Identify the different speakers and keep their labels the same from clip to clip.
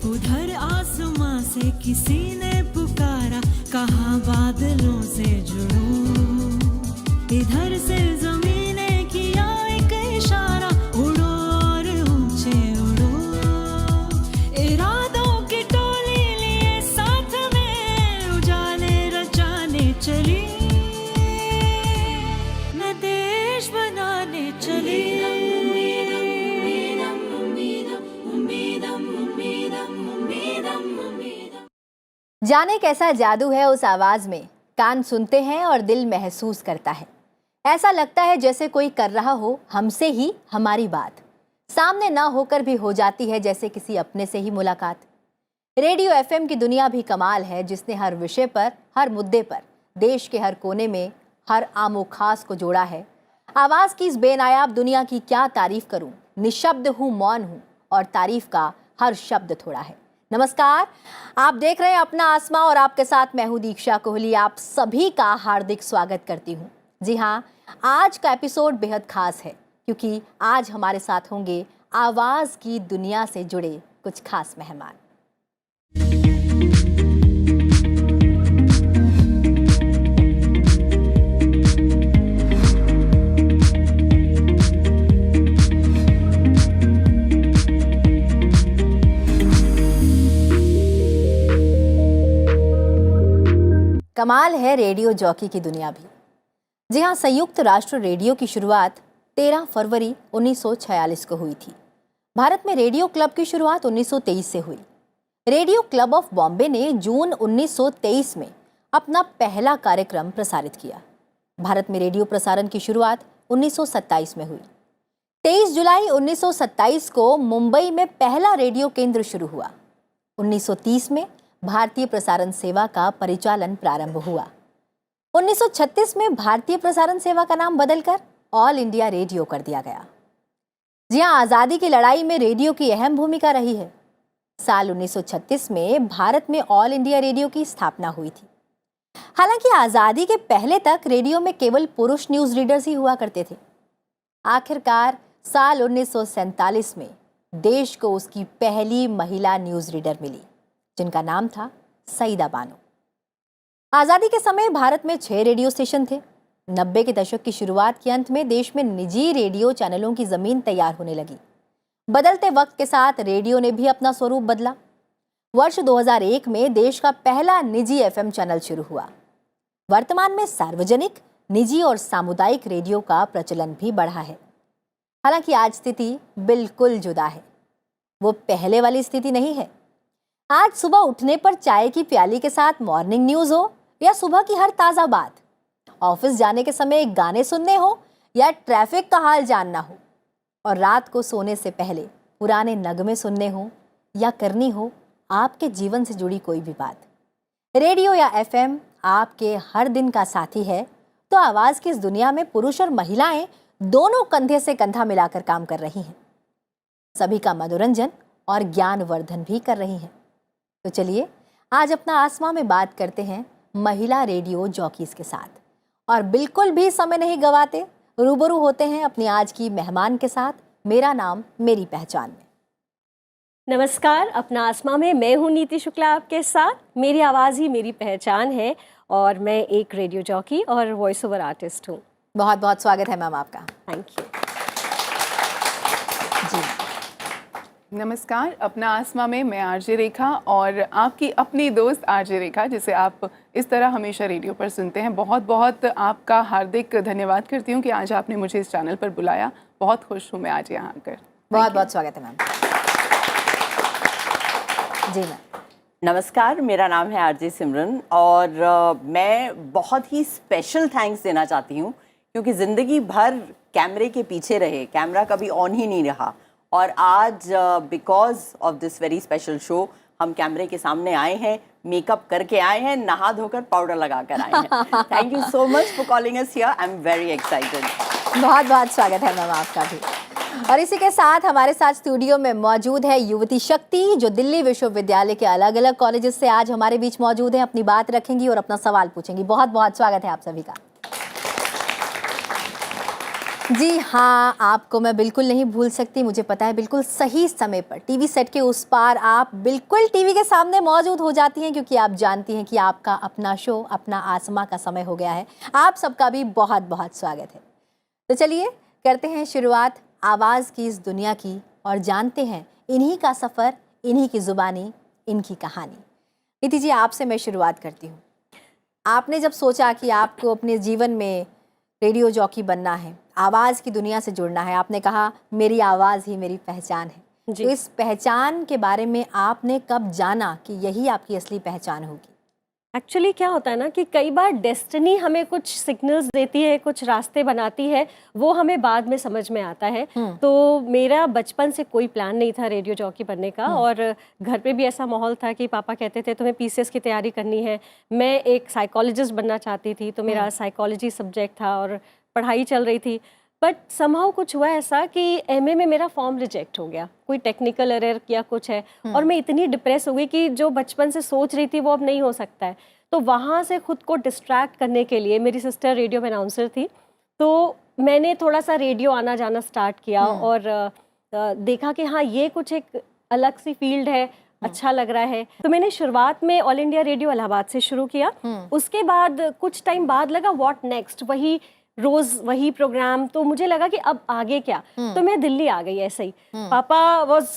Speaker 1: उधर आसमां से किसी ने पुकारा, कहा बादलों से जुड़ो। इधर से जमीन ने किया एक इशारा, उड़ो और ऊंचे उड़ो। इरादों की टोली लिए साथ में, उजाले रचाने चली, न देश बनाने चली।
Speaker 2: जाने कैसा जादू है उस आवाज में, कान सुनते हैं और दिल महसूस करता है। ऐसा लगता है जैसे कोई कर रहा हो हमसे ही हमारी बात, सामने ना होकर भी हो जाती है जैसे किसी अपने से ही मुलाकात। रेडियो एफएम की दुनिया भी कमाल है, जिसने हर विषय पर, हर मुद्दे पर, देश के हर कोने में हर आमो खास को जोड़ा है। आवाज की इस बेनायाब दुनिया की क्या तारीफ करूं, निशब्द हूं, मौन हूं और तारीफ का हर शब्द थोड़ा है। नमस्कार, आप देख रहे हैं अपना आसमां और आपके साथ मैं हूं दीक्षा कोहली। आप सभी का हार्दिक स्वागत करती हूं। जी हाँ, आज का एपिसोड बेहद खास है क्योंकि आज हमारे साथ होंगे आवाज की दुनिया से जुड़े कुछ खास मेहमान। कमाल है रेडियो जॉकी की दुनिया भी। जी हाँ, संयुक्त राष्ट्र रेडियो की शुरुआत 13 फरवरी 1946 को हुई थी। भारत में रेडियो क्लब की शुरुआत 1923 से हुई। रेडियो क्लब ऑफ बॉम्बे ने जून 1923 में अपना पहला कार्यक्रम प्रसारित किया। भारत में रेडियो प्रसारण की शुरुआत 1927 में हुई। 23 जुलाई 1927 को मुंबई में पहला रेडियो केंद्र शुरू हुआ। 1930 में भारतीय प्रसारण सेवा का परिचालन प्रारंभ हुआ। 1936 में भारतीय प्रसारण सेवा का नाम बदलकर ऑल इंडिया रेडियो कर दिया गया। जी हां, आजादी की लड़ाई में रेडियो की अहम भूमिका रही है। साल 1936 में भारत में ऑल इंडिया रेडियो की स्थापना हुई थी। हालांकि आजादी के पहले तक रेडियो में केवल पुरुष न्यूज रीडर्स ही हुआ करते थे। आखिरकार साल 1947 में देश को उसकी पहली महिला न्यूज रीडर मिली, जिनका नाम था सईदा बानो। आजादी के समय भारत में 6 रेडियो स्टेशन थे। 90 के दशक की शुरुआत के अंत में देश में निजी रेडियो चैनलों की जमीन तैयार होने लगी। बदलते वक्त के साथ रेडियो ने भी अपना स्वरूप बदला। वर्ष 2001 में देश का पहला निजी एफएम चैनल शुरू हुआ। वर्तमान में सार्वजनिक, निजी और सामुदायिक रेडियो का प्रचलन भी बढ़ा है। हालांकि आज स्थिति बिल्कुल जुदा है। वो पहले वाली स्थिति नहीं है। आज सुबह उठने पर चाय की प्याली के साथ मॉर्निंग न्यूज हो या सुबह की हर ताजा बात, ऑफिस जाने के समय गाने सुनने हो या ट्रैफिक का हाल जानना हो, और रात को सोने से पहले पुराने नगमे सुनने हो या करनी हो आपके जीवन से जुड़ी कोई भी बात, रेडियो या एफएम आपके हर दिन का साथी है। तो आवाज की इस दुनिया में पुरुष और महिलाएं दोनों कंधे से कंधा मिलाकर काम कर रही हैं। सभी का मनोरंजन और ज्ञानवर्धन भी कर रही हैं। तो चलिए आज अपना आसमां में बात करते हैं महिला रेडियो जॉकीज के साथ, और बिल्कुल भी समय नहीं गवाते, रूबरू होते हैं अपनी आज की मेहमान के साथ। मेरा नाम मेरी पहचान में।
Speaker 3: नमस्कार, अपना आसमां में मैं हूं नीति शुक्ला आपके साथ। मेरी आवाज़ ही मेरी पहचान है और मैं एक रेडियो जॉकी और वॉइस ओवर आर्टिस्ट हूं।
Speaker 2: बहुत बहुत स्वागत है मैम आपका।
Speaker 3: थैंक यू
Speaker 2: जी।
Speaker 4: नमस्कार, अपना आसमां में मैं आरजे रेखा और आपकी अपनी दोस्त आरजे रेखा, जिसे आप इस तरह हमेशा रेडियो पर सुनते हैं। बहुत बहुत आपका हार्दिक धन्यवाद करती हूँ कि आज आपने मुझे इस चैनल पर बुलाया। बहुत खुश हूँ मैं आज यहाँ आकर।
Speaker 2: बहुत बहुत स्वागत है मैम। जी मैम।
Speaker 5: नमस्कार, मेरा नाम है आरजे सिमरन और मैं बहुत ही स्पेशल थैंक्स देना चाहती हूँ क्योंकि ज़िंदगी भर कैमरे के पीछे रहे, कैमरा कभी ऑन ही नहीं रहा, और आज because of this very special show हम कैमरे के सामने आए हैं, मेकअप करके आए हैं, नहा धोकर पाउडर लगा कर आए हैं। Thank you so much for calling us here. I am very excited.
Speaker 2: बहुत बहुत स्वागत है मैम आपका भी। और इसी के साथ हमारे साथ स्टूडियो में मौजूद है युवती शक्ति, जो दिल्ली विश्वविद्यालय के अलग अलग कॉलेजेस से आज हमारे बीच मौजूद हैं, अपनी बात रखेंगी और अपना सवाल पूछेंगी। बहुत बहुत स्वागत है आप सभी का। जी हाँ, आपको मैं बिल्कुल नहीं भूल सकती। मुझे पता है बिल्कुल सही समय पर टीवी सेट के उस पार आप बिल्कुल टीवी के सामने मौजूद हो जाती हैं, क्योंकि आप जानती हैं कि आपका अपना शो, अपना आसमां का समय हो गया है। आप सबका भी बहुत बहुत स्वागत है। तो चलिए करते हैं शुरुआत आवाज़ की इस दुनिया की और जानते हैं इन्हीं का सफ़र, इन्हीं की ज़ुबानी, इनकी कहानी। नीति जी, आपसे मैं शुरुआत करती हूँ। आपने जब सोचा कि आपको अपने जीवन में रेडियो जॉकी बनना है, आवाज़ की दुनिया से जुड़ना है, आपने कहा मेरी आवाज़ ही मेरी पहचान है।
Speaker 3: जी।
Speaker 2: तो इस पहचान के बारे में आपने कब जाना कि यही आपकी असली पहचान होगी?
Speaker 3: एक्चुअली क्या होता है ना कि कई बार डेस्टिनी हमें कुछ सिग्नल्स देती है, कुछ रास्ते बनाती है, वो हमें बाद में समझ में आता है। तो मेरा बचपन से कोई प्लान नहीं था रेडियो जॉकी बनने का, और घर पे भी ऐसा माहौल था कि पापा कहते थे तुम्हें पीसीएस की तैयारी करनी है। मैं एक साइकोलॉजिस्ट बनना चाहती थी, तो मेरा साइकोलॉजी सब्जेक्ट था और पढ़ाई चल रही थी। बट समहाउ कुछ हुआ ऐसा कि एमए में मेरा फॉर्म रिजेक्ट हो गया, कोई टेक्निकल एरर या कुछ है, और मैं इतनी डिप्रेस हो गई कि जो बचपन से सोच रही थी वो अब नहीं हो सकता है। तो वहाँ से खुद को डिस्ट्रैक्ट करने के लिए, मेरी सिस्टर रेडियो में अनाउंसर थी, तो मैंने थोड़ा सा रेडियो आना जाना स्टार्ट किया और देखा कि हाँ ये कुछ एक अलग सी फील्ड है, अच्छा लग रहा है। तो मैंने शुरुआत में ऑल इंडिया रेडियो इलाहाबाद से शुरू किया। उसके बाद कुछ टाइम बाद लगा व्हाट नेक्स्ट, वही रोज वही प्रोग्राम, तो मुझे लगा कि अब आगे क्या। तो मैं दिल्ली आ गई ऐसे ही। पापा वाज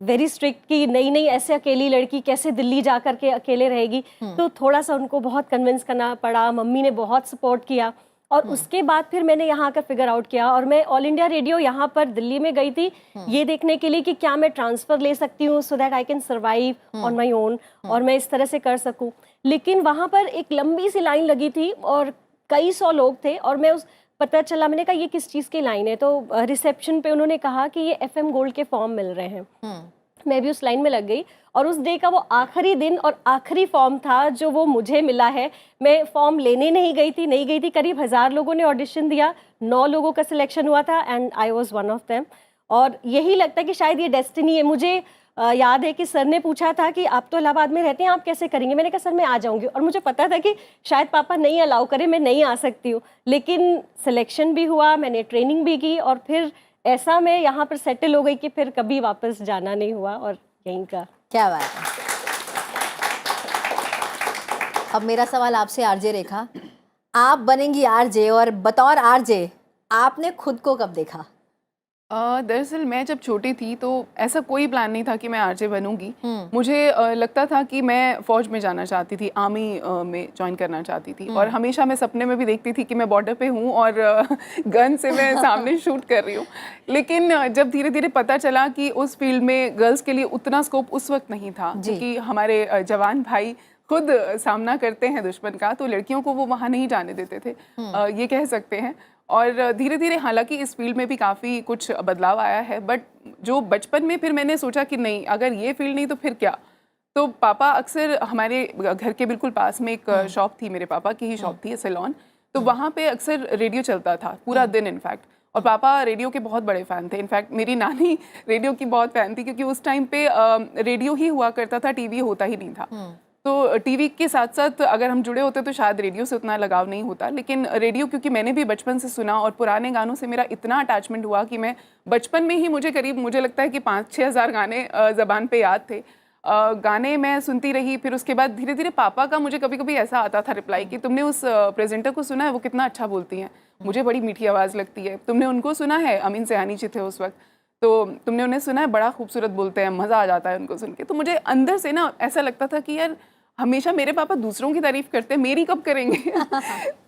Speaker 3: वेरी स्ट्रिक्ट कि नहीं नहीं, ऐसे अकेली लड़की कैसे दिल्ली जा कर के अकेले रहेगी। तो थोड़ा सा उनको बहुत कन्विंस करना पड़ा। मम्मी ने बहुत सपोर्ट किया, और उसके बाद फिर मैंने यहाँ आकर फिगर आउट किया, और मैं ऑल इंडिया रेडियो यहाँ पर दिल्ली में गई थी ये देखने के लिए कि क्या मैं ट्रांसफ़र ले सकती हूँ so that I can survive on my own, और मैं इस तरह से कर सकूँ। लेकिन वहाँ पर एक लंबी सी लाइन लगी थी और कई सौ लोग थे, और मैं उस पता चला, मैंने कहा ये किस चीज़ की लाइन है, तो रिसेप्शन पे उन्होंने कहा कि ये एफएम गोल्ड के फॉर्म मिल रहे हैं। मैं भी उस लाइन में लग गई, और उस डे का वो आखिरी दिन और आखिरी फॉर्म था जो वो मुझे मिला है। मैं फॉर्म लेने नहीं गई थी। करीब 1000 लोगों ने ऑडिशन दिया, 9 लोगों का सिलेक्शन हुआ था, and I was one of them. और यही लगता है कि शायद ये डेस्टिनी है। मुझे याद है कि सर ने पूछा था कि आप तो इलाहाबाद में रहते हैं, आप कैसे करेंगे। मैंने कहा सर मैं आ जाऊंगी, और मुझे पता था कि शायद पापा नहीं अलाउ करें, मैं नहीं आ सकती हूँ। लेकिन सिलेक्शन भी हुआ, मैंने ट्रेनिंग भी की, और फिर ऐसा मैं यहाँ पर सेटल हो गई कि फिर कभी वापस जाना नहीं हुआ, और यहीं का।
Speaker 2: क्या बात है। अब मेरा सवाल आपसे आरजे रेखा, आप बनेंगी आरजे, और बतौर आरजे आपने खुद को कब देखा?
Speaker 4: दरअसल मैं जब छोटी थी तो ऐसा कोई प्लान नहीं था कि मैं आरजे बनूंगी। मुझे लगता था कि मैं फ़ौज में जाना चाहती थी, आर्मी में ज्वाइन करना चाहती थी, और हमेशा मैं सपने में भी देखती थी कि मैं बॉर्डर पे हूँ और गन से मैं सामने शूट कर रही हूँ। लेकिन जब धीरे धीरे पता चला कि उस फील्ड में गर्ल्स के लिए उतना स्कोप उस वक्त नहीं था, क्योंकि हमारे जवान भाई खुद सामना करते हैं दुश्मन का, तो लड़कियों को वो वहाँ नहीं जाने देते थे, ये कह सकते हैं। और धीरे धीरे हालांकि इस फील्ड में भी काफ़ी कुछ बदलाव आया है, बट जो बचपन में फिर मैंने सोचा कि नहीं, अगर ये फील्ड नहीं तो फिर क्या। तो पापा अक्सर, हमारे घर के बिल्कुल पास में एक शॉप थी, मेरे पापा की ही शॉप थी, सैलून, तो वहाँ पे अक्सर रेडियो चलता था पूरा दिन इनफैक्ट। और पापा रेडियो के बहुत बड़े फ़ैन थे। इनफैक्ट मेरी नानी रेडियो की बहुत फ़ैन थी, क्योंकि उस टाइम पे रेडियो ही हुआ करता था, टीवी होता ही नहीं था। तो टीवी के साथ साथ अगर हम जुड़े होते तो शायद रेडियो से उतना लगाव नहीं होता, लेकिन रेडियो क्योंकि मैंने भी बचपन से सुना, और पुराने गानों से मेरा इतना अटैचमेंट हुआ कि मैं बचपन में ही, मुझे लगता है कि 5-6 हज़ार गाने ज़बान पे याद थे। गाने मैं सुनती रही। फिर उसके बाद धीरे धीरे पापा का मुझे कभी कभी ऐसा आता था रिप्लाई कि तुमने उस प्रेजेंटर को सुना है, वो कितना अच्छा बोलती हैं, मुझे बड़ी मीठी आवाज़ लगती है। तुमने उनको सुना है, अमीन सयानी जी थे उस वक्त, तो तुमने उन्हें सुना है, बड़ा खूबसूरत बोलते हैं, मज़ा आ जाता है उनको सुन के। तो मुझे अंदर से ना ऐसा लगता था कि यार हमेशा मेरे पापा दूसरों की तारीफ करते हैं, मेरी कब करेंगे।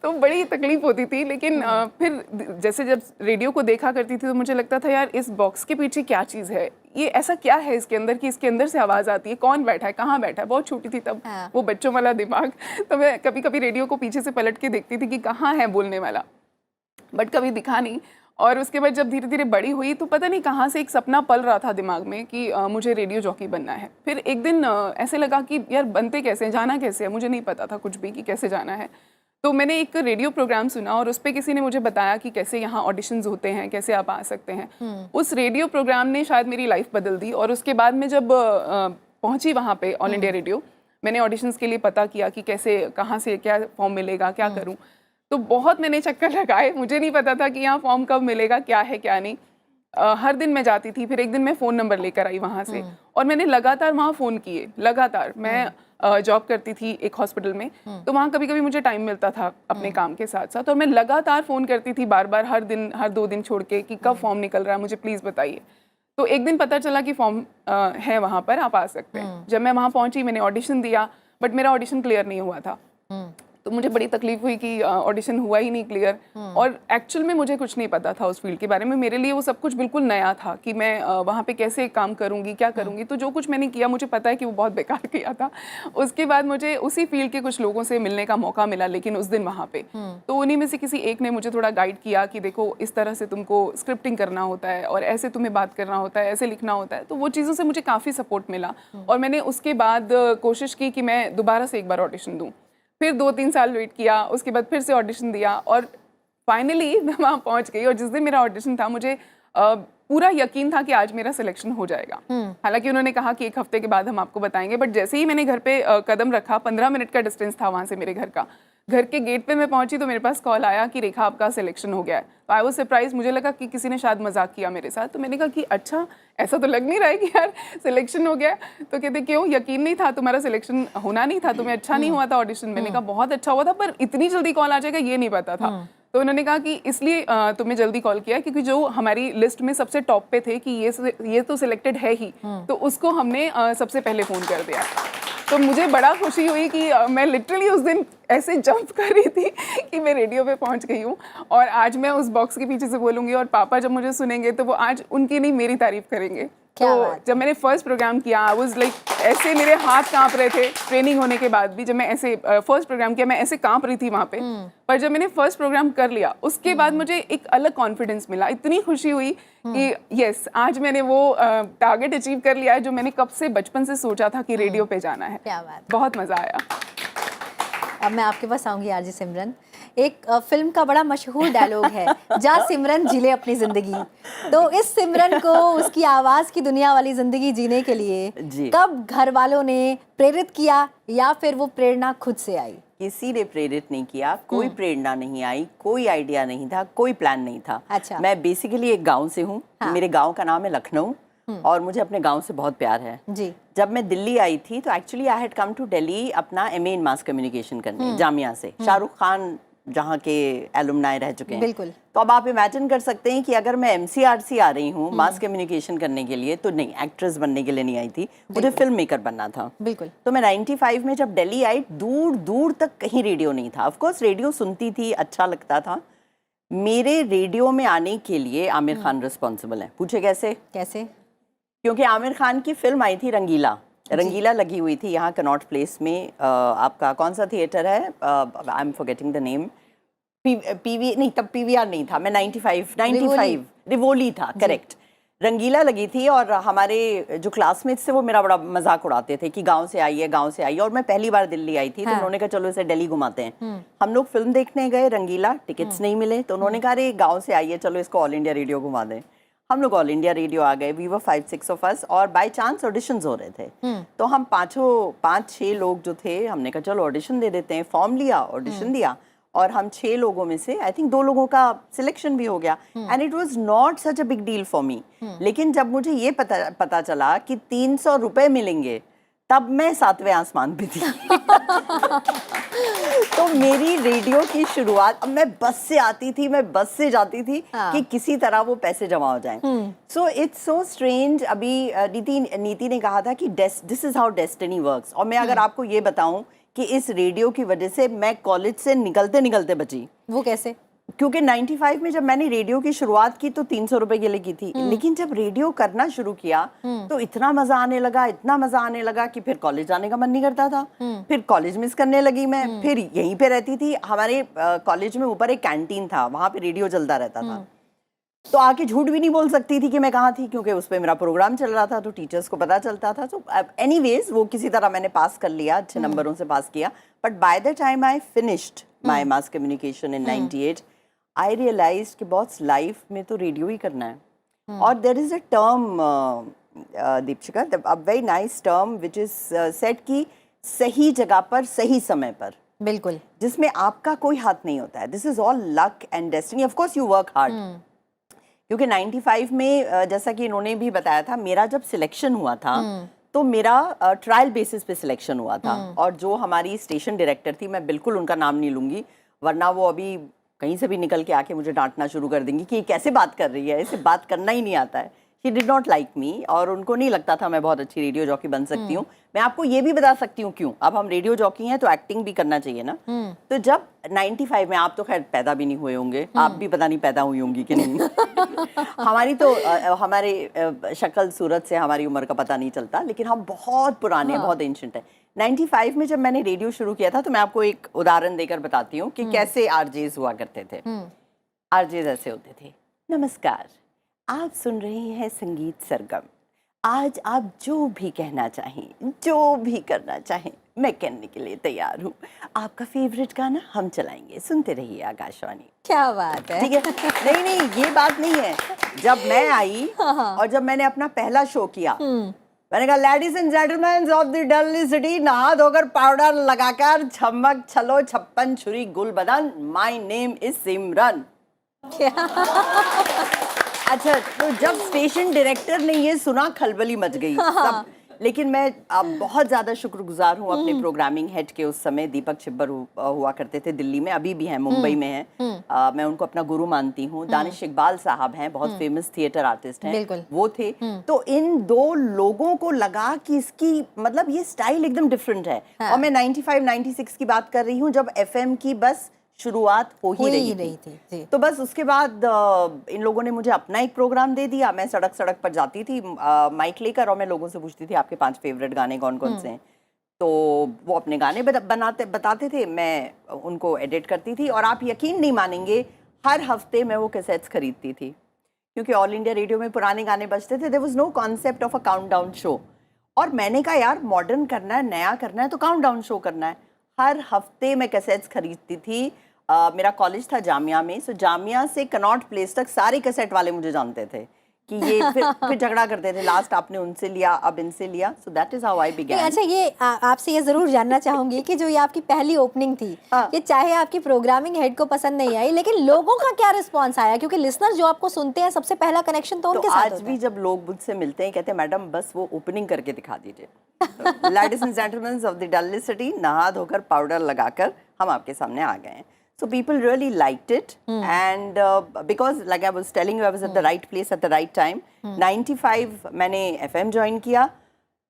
Speaker 4: तो बड़ी तकलीफ होती थी। लेकिन फिर जैसे जब रेडियो को देखा करती थी तो मुझे लगता था यार इस बॉक्स के पीछे क्या चीज़ है, ये ऐसा क्या है इसके अंदर कि इसके अंदर से आवाज़ आती है, कौन बैठा है, कहाँ बैठा है। बहुत छोटी थी तब, वो बच्चों वाला दिमाग। तो मैं कभी कभी रेडियो को पीछे से पलट के देखती थी कि कहाँ है बोलने वाला, बट कभी दिखा नहीं। और उसके बाद जब धीरे धीरे बड़ी हुई तो पता नहीं कहाँ से एक सपना पल रहा था दिमाग में कि मुझे रेडियो जॉकी बनना है। फिर एक दिन ऐसे लगा कि यार बनते कैसे हैं, जाना कैसे है, मुझे नहीं पता था कुछ भी कि कैसे जाना है। तो मैंने एक रेडियो प्रोग्राम सुना और उस पर किसी ने मुझे बताया कि कैसे यहाँ ऑडिशंस होते हैं, कैसे आप आ सकते हैं। उस रेडियो प्रोग्राम ने शायद मेरी लाइफ बदल दी। और उसके बाद में जब पहुँची वहाँ पे ऑल इंडिया रेडियो, मैंने ऑडिशंस के लिए पता किया कि कैसे, कहाँ से क्या फॉर्म मिलेगा, क्या करूँ। तो बहुत मैंने चक्कर लगाए, मुझे नहीं पता था कि यहाँ फॉर्म कब मिलेगा, क्या है क्या नहीं। हर दिन मैं जाती थी, फिर एक दिन मैं फ़ोन नंबर लेकर आई वहाँ से और मैंने लगातार वहाँ फ़ोन किए, लगातार। मैं जॉब करती थी एक हॉस्पिटल में, तो वहाँ कभी कभी मुझे टाइम मिलता था अपने काम के साथ साथ, और मैं लगातार फ़ोन करती थी बार बार, हर दिन, हर 2 दिन छोड़ के, कि कब फॉर्म निकल रहा है, मुझे प्लीज़ बताइए। तो एक दिन पता चला कि फॉर्म है वहाँ पर, आप आ सकते हैं। जब मैं वहाँ पहुँची, मैंने ऑडिशन दिया, बट मेरा ऑडिशन क्लियर नहीं हुआ था। तो मुझे बड़ी तकलीफ हुई कि ऑडिशन हुआ ही नहीं क्लियर, और एक्चुअल में मुझे कुछ नहीं पता था उस फील्ड के बारे में। मेरे लिए वो सब कुछ बिल्कुल नया था कि मैं वहाँ पे कैसे काम करूँगी, क्या करूँगी। तो जो कुछ मैंने किया, मुझे पता है कि वो बहुत बेकार किया था। उसके बाद मुझे उसी फील्ड के कुछ लोगों से मिलने का मौका मिला, लेकिन उस दिन वहाँ पे तो उन्हीं में से किसी एक ने मुझे थोड़ा गाइड किया कि देखो इस तरह से तुमको स्क्रिप्टिंग करना होता है, और ऐसे तुम्हें बात करना होता है, ऐसे लिखना होता है। तो वो चीज़ों से मुझे काफ़ी सपोर्ट मिला, और मैंने उसके बाद कोशिश की कि मैं दोबारा से एक बार ऑडिशन दूँ। फिर 2-3 साल वेट किया, उसके बाद फिर से ऑडिशन दिया, और फाइनली मैं वहाँ पहुँच गई। और जिस दिन मेरा ऑडिशन था, मुझे पूरा यकीन था कि आज मेरा सिलेक्शन हो जाएगा। हालांकि उन्होंने कहा कि 1 हफ्ते के बाद हम आपको बताएंगे, बट जैसे ही मैंने घर पे कदम रखा, 15 मिनट का डिस्टेंस था वहाँ से मेरे घर का, घर के गेट पे मैं पहुंची तो मेरे पास कॉल आया कि रेखा आपका सिलेक्शन हो गया है। तो आई वाज सरप्राइज, मुझे लगा कि किसी ने शायद मजाक किया मेरे साथ। तो मैंने कहा कि अच्छा, ऐसा तो लग नहीं रहा है कि यार सिलेक्शन हो गया है। तो कहते क्यों, यकीन नहीं था, तुम्हारा सिलेक्शन होना नहीं था, तुम्हें अच्छा नहीं हुआ था ऑडिशन। मैंने कहा बहुत अच्छा हुआ था, पर इतनी जल्दी कॉल आ जाएगा ये नहीं पता था। तो उन्होंने कहा कि इसलिए तुम्हें जल्दी कॉल किया क्योंकि जो हमारी लिस्ट में सबसे टॉप पे थे कि ये तो सिलेक्टेड है ही, तो उसको हमने सबसे पहले फ़ोन कर दिया। तो मुझे बड़ा खुशी हुई कि मैं लिटरली उस दिन ऐसे जंप कर रही थी कि मैं रेडियो पे पहुंच गई हूँ, और आज मैं उस बॉक्स के पीछे से बोलूँगी, और पापा जब मुझे सुनेंगे तो वो आज उनकी नहीं मेरी तारीफ करेंगे। तो जब मैंने फर्स्ट प्रोग्राम किया, आई वाज लाइक, ऐसे मेरे हाथ कांप रहे थे ट्रेनिंग होने के बाद भी। जब मैं ऐसे फर्स्ट प्रोग्राम किया, मैं ऐसे कांप रही थी वहाँ पे, पर जब मैंने फर्स्ट प्रोग्राम कर लिया, उसके बाद मुझे एक अलग कॉन्फिडेंस मिला। इतनी खुशी हुई कि यस, आज मैंने वो टारगेट अचीव कर लिया है जो मैंने कब से, बचपन से सोचा था कि रेडियो पे जाना है।
Speaker 2: क्या बात,
Speaker 4: बहुत मज़ा आया।
Speaker 2: अब मैं आपके पास आऊंगी आरजे सिमरन। एक फिल्म का बड़ा मशहूर डायलॉग है, जा सिमरन जी ले अपनी जिंदगी। तो इस सिमरन को उसकी आवाज की दुनिया वाली जिंदगी जीने के लिए कब घर वालों ने प्रेरित किया, या फिर वो प्रेरणा खुद से आई?
Speaker 5: किसी ने प्रेरित नहीं किया, कोई प्रेरणा नहीं आई, कोई आइडिया नहीं था, कोई प्लान नहीं था।
Speaker 2: अच्छा।
Speaker 5: मैं बेसिकली एक गांव से हूँ। हाँ। मेरे गांव का नाम है लखनऊ, और मुझे अपने गांव से बहुत प्यार है
Speaker 2: जी।
Speaker 5: जब मैं दिल्ली आई थी तो actually I had come to Delhi अपना MA इन मास कम्युनिकेशन करने, जामिया से। शाहरुख खान जहाँ के एलुमनाई रह चुके हैं।
Speaker 2: बिल्कुल।
Speaker 5: तो अब आप इमेजिन कर सकते हैं कि अगर मैं MCRC आ रही हूँ मास कम्युनिकेशन करने के लिए, तो नहीं, एक्ट्रेस बनने के लिए नहीं आई थी, मुझे फिल्म मेकर बनना था।
Speaker 2: बिल्कुल।
Speaker 5: तो मैं 95 में जब दिल्ली आई, दूर दूर तक कहीं रेडियो नहीं था। ऑफ कोर्स रेडियो सुनती थी, अच्छा लगता था। मेरे रेडियो में आने के लिए आमिर खान रिस्पॉन्सिबल है। पूछे कैसे?
Speaker 2: कैसे?
Speaker 5: क्योंकि आमिर खान की फिल्म आई थी रंगीला। रंगीला लगी हुई थी यहाँ कनॉट प्लेस में। आपका कौन सा थिएटर है, I am forgetting the name. PV नहीं, तब PVR नहीं था। मैं 95 रिवोली था, करेक्ट। रंगीला लगी थी, और हमारे जो क्लासमेट्स थे वो मेरा बड़ा मजाक उड़ाते थे कि गांव से आई है, गांव से आई है। और मैं पहली बार दिल्ली आई थी। तो उन्होंने कहा चलो इसे दिल्ली घुमाते हैं। हम लोग फिल्म देखने गए रंगीला, टिकट्स नहीं मिले, तो उन्होंने कहा अरे गाँव से आई है, चलो इसको ऑल इंडिया रेडियो घुमा दें। हम लोग ऑल इंडिया रेडियो आ गए। वी वर 5-6 ऑफ अस, और बाय चांस ऑडिशंस हो रहे थे। तो हम 5-6 लोग जो थे, हमने कहा चलो ऑडिशन दे देते हैं। फॉर्म लिया, ऑडिशन दिया, और हम 6 लोगों में से आई थिंक 2 लोगों का सिलेक्शन भी हो गया। And it was not such a big deal for me. लेकिन जब मुझे ये पता चला कि 300 रुपए मिलेंगे, तब मैं 7वें आसमान पे थी। तो मेरी रेडियो की शुरुआत, अब मैं बस से आती थी, मैं बस से जाती थी कि किसी तरह वो पैसे जमा हो जाएं। So it's so strange. अभी नीति ने कहा था कि this is how destiny works. और मैं अगर आपको ये बताऊं कि इस रेडियो की वजह से मैं कॉलेज से निकलते निकलते बची।
Speaker 2: वो कैसे?
Speaker 5: क्योंकि 95 में जब मैंने रेडियो की शुरुआत की तो 300 रुपए के लिए की थी। लेकिन जब रेडियो करना शुरू किया तो इतना मजा आने लगा, इतना मजा आने लगा कि फिर कॉलेज जाने का मन नहीं करता था। फिर कॉलेज मिस करने लगी मैं। फिर यहीं पे रहती थी। हमारे कॉलेज में ऊपर एक कैंटीन था, वहां पे रेडियो चलता रहता था। तो आके झूठ भी नहीं बोल सकती थी कि मैं कहाँ थी, क्योंकि उस पर मेरा प्रोग्राम चल रहा था, तो टीचर्स को पता चलता था। तो एनीवेज वो किसी तरह मैंने पास कर लिया, अच्छे नंबरों से पास किया। But by the time I finished my mass communication in 98, I realise कि बॉस लाइफ में तो रेडियो ही करना है। और there is a term Deepshikha, a very nice term which is set कि सही जगह पर सही समय पर।
Speaker 2: बिल्कुल।
Speaker 5: जिसमें आपका कोई हाथ नहीं होता है। This is all luck and destiny. Of course you work hard, क्योंकि 95 में जैसा कि इन्होंने भी बताया था, मेरा जब सिलेक्शन हुआ था तो मेरा ट्रायल बेसिस पे सिलेक्शन हुआ था, और जो हमारी स्टेशन डायरेक्टर थी, मैं बिल्कुल उनका नाम नहीं लूंगी वरना वो अभी कहीं से भी निकल के आके मुझे डांटना शुरू कर देंगी कि ये कैसे बात कर रही है, इसे बात करना ही नहीं आता है। She did not like me, और उनको नहीं लगता था मैं बहुत अच्छी रेडियो जॉकी बन सकती हूँ। मैं आपको ये भी बता सकती हूँ क्यों। अब हम रेडियो जॉकी हैं तो एक्टिंग भी करना चाहिए ना। तो जब 95 में, आप तो खैर पैदा भी नहीं हुए होंगे, आप भी पता नहीं पैदा हुई होंगी कि नहीं। हमारी तो हमारे शक्ल सूरत से हमारी उम्र का पता नहीं चलता, लेकिन हम बहुत पुराने हैं, बहुत एंशिएंट है। 95 में जब मैंने रेडियो शुरू किया था, तो मैं आपको एक उदाहरण देकर बताती हूँ कि कैसे आरजेज हुआ करते थे। आरजेज ऐसे होते थे, नमस्कार, आप सुन रहे हैं संगीत सरगम। आज आप जो भी कहना चाहें, जो भी करना चाहें, मैं कहने के लिए तैयार हूँ। आपका फेवरेट गाना हम चलाएंगे, सुनते रहिए आकाशवाणी।
Speaker 2: क्या बात है।
Speaker 5: ठीक है। नहीं, ये बात नहीं है। जब मैं आई और जब मैंने अपना पहला शो किया, मैंने कहा, ladies and gentleman of the Delhi city, नहा धोकर पाउडर लगाकर छमक छलो छप्पन छुरी गुल बदन, माय नेम इज सिमरन। अच्छा, तो जब स्टेशन डायरेक्टर ने ये सुना, खलबली मच गई सब। लेकिन मैं अब बहुत ज़्यादा शुक्रगुजार हूँ अपने प्रोग्रामिंग हेड के। उस समय दीपक छिब्बर हुआ करते थे दिल्ली में, अभी भी हैं, मुंबई में हैं। मैं उनको अपना गुरु मानती हूँ। दानिश इकबाल साहब हैं, बहुत फेमस थिएटर आर्टिस्ट हैं, वो थे। तो इन दो लोगों को लगा कि इसकी मतलब ये स्टाइल एकदम डिफरेंट है। और मैं 95-96 की बात कर रही हूँ, जब FM की बस शुरुआत हो ही रही थी। तो बस उसके बाद इन लोगों ने मुझे अपना एक प्रोग्राम दे दिया। मैं सड़क सड़क पर जाती थी माइक लेकर, और मैं लोगों से पूछती थी आपके 5 फेवरेट गाने कौन कौन से हैं। तो वो अपने गाने बताते थे, मैं उनको एडिट करती थी। और आप यकीन नहीं मानेंगे, हर हफ्ते मैं वो कैसेट्स खरीदती थी, क्योंकि ऑल इंडिया रेडियो में पुराने गाने बजते थे। There was no concept of a countdown show. और मैंने कहा, यार मॉडर्न करना है, नया करना है, तो काउंटडाउन शो करना है। हर हफ्ते मैं कैसेट्स खरीदती थी। मेरा कॉलेज था जामिया में, सो जामिया से कनॉट प्लेस तक सारे कैसेट वाले मुझे जानते थे कि ये फिर झगड़ा करते थे, लास्ट आपने उनसे लिया, अब इनसे लिया। So that is how I began.
Speaker 2: अच्छा, ये आपसे ये जरूर जानना चाहूंगी कि जो ये आपकी पहली ओपनिंग थी, ये चाहे आपकी प्रोग्रामिंग हेड को पसंद नहीं आई, लेकिन लोगों का क्या रिस्पांस आया? क्योंकि लिसनर जो आपको सुनते हैं, सबसे पहला कनेक्शन तो उनके साथ होता है।
Speaker 5: आज भी जब लोग मुझसे मिलते हैं, कहते हैं, मैडम बस वो ओपनिंग करके दिखा दीजिए। Ladies and gentleman of the Delhi city, नहा धोकर पाउडर लगाकर हम आपके सामने आ गए हैं। So people really liked it, and because like I was telling you, I was at the right place at the right time. 95 मैंने FM ज्वाइन किया।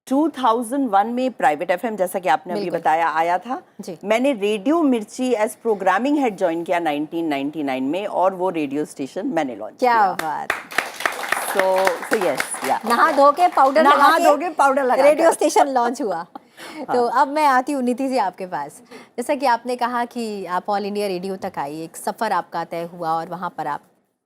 Speaker 5: 2001 में प्राइवेट FM, जैसा कि आपने अभी बताया, आया था। मैंने रेडियो मिर्ची एज प्रोग्रामिंग हेड ज्वाइन किया 1999 में, और वो रेडियो स्टेशन मैंने लॉन्च किया।
Speaker 2: क्या बात।
Speaker 5: So yes, yeah.
Speaker 2: नहा धो के पाउडर लगा रेडियो स्टेशन लॉन्च हुआ। तो अब मैं आती हूँ नीति जी आपके पास। जैसा कि आपने कहा कि आप ऑल इंडिया रेडियो तक आई, एक सफ़र आपका तय हुआ और वहाँ पर आप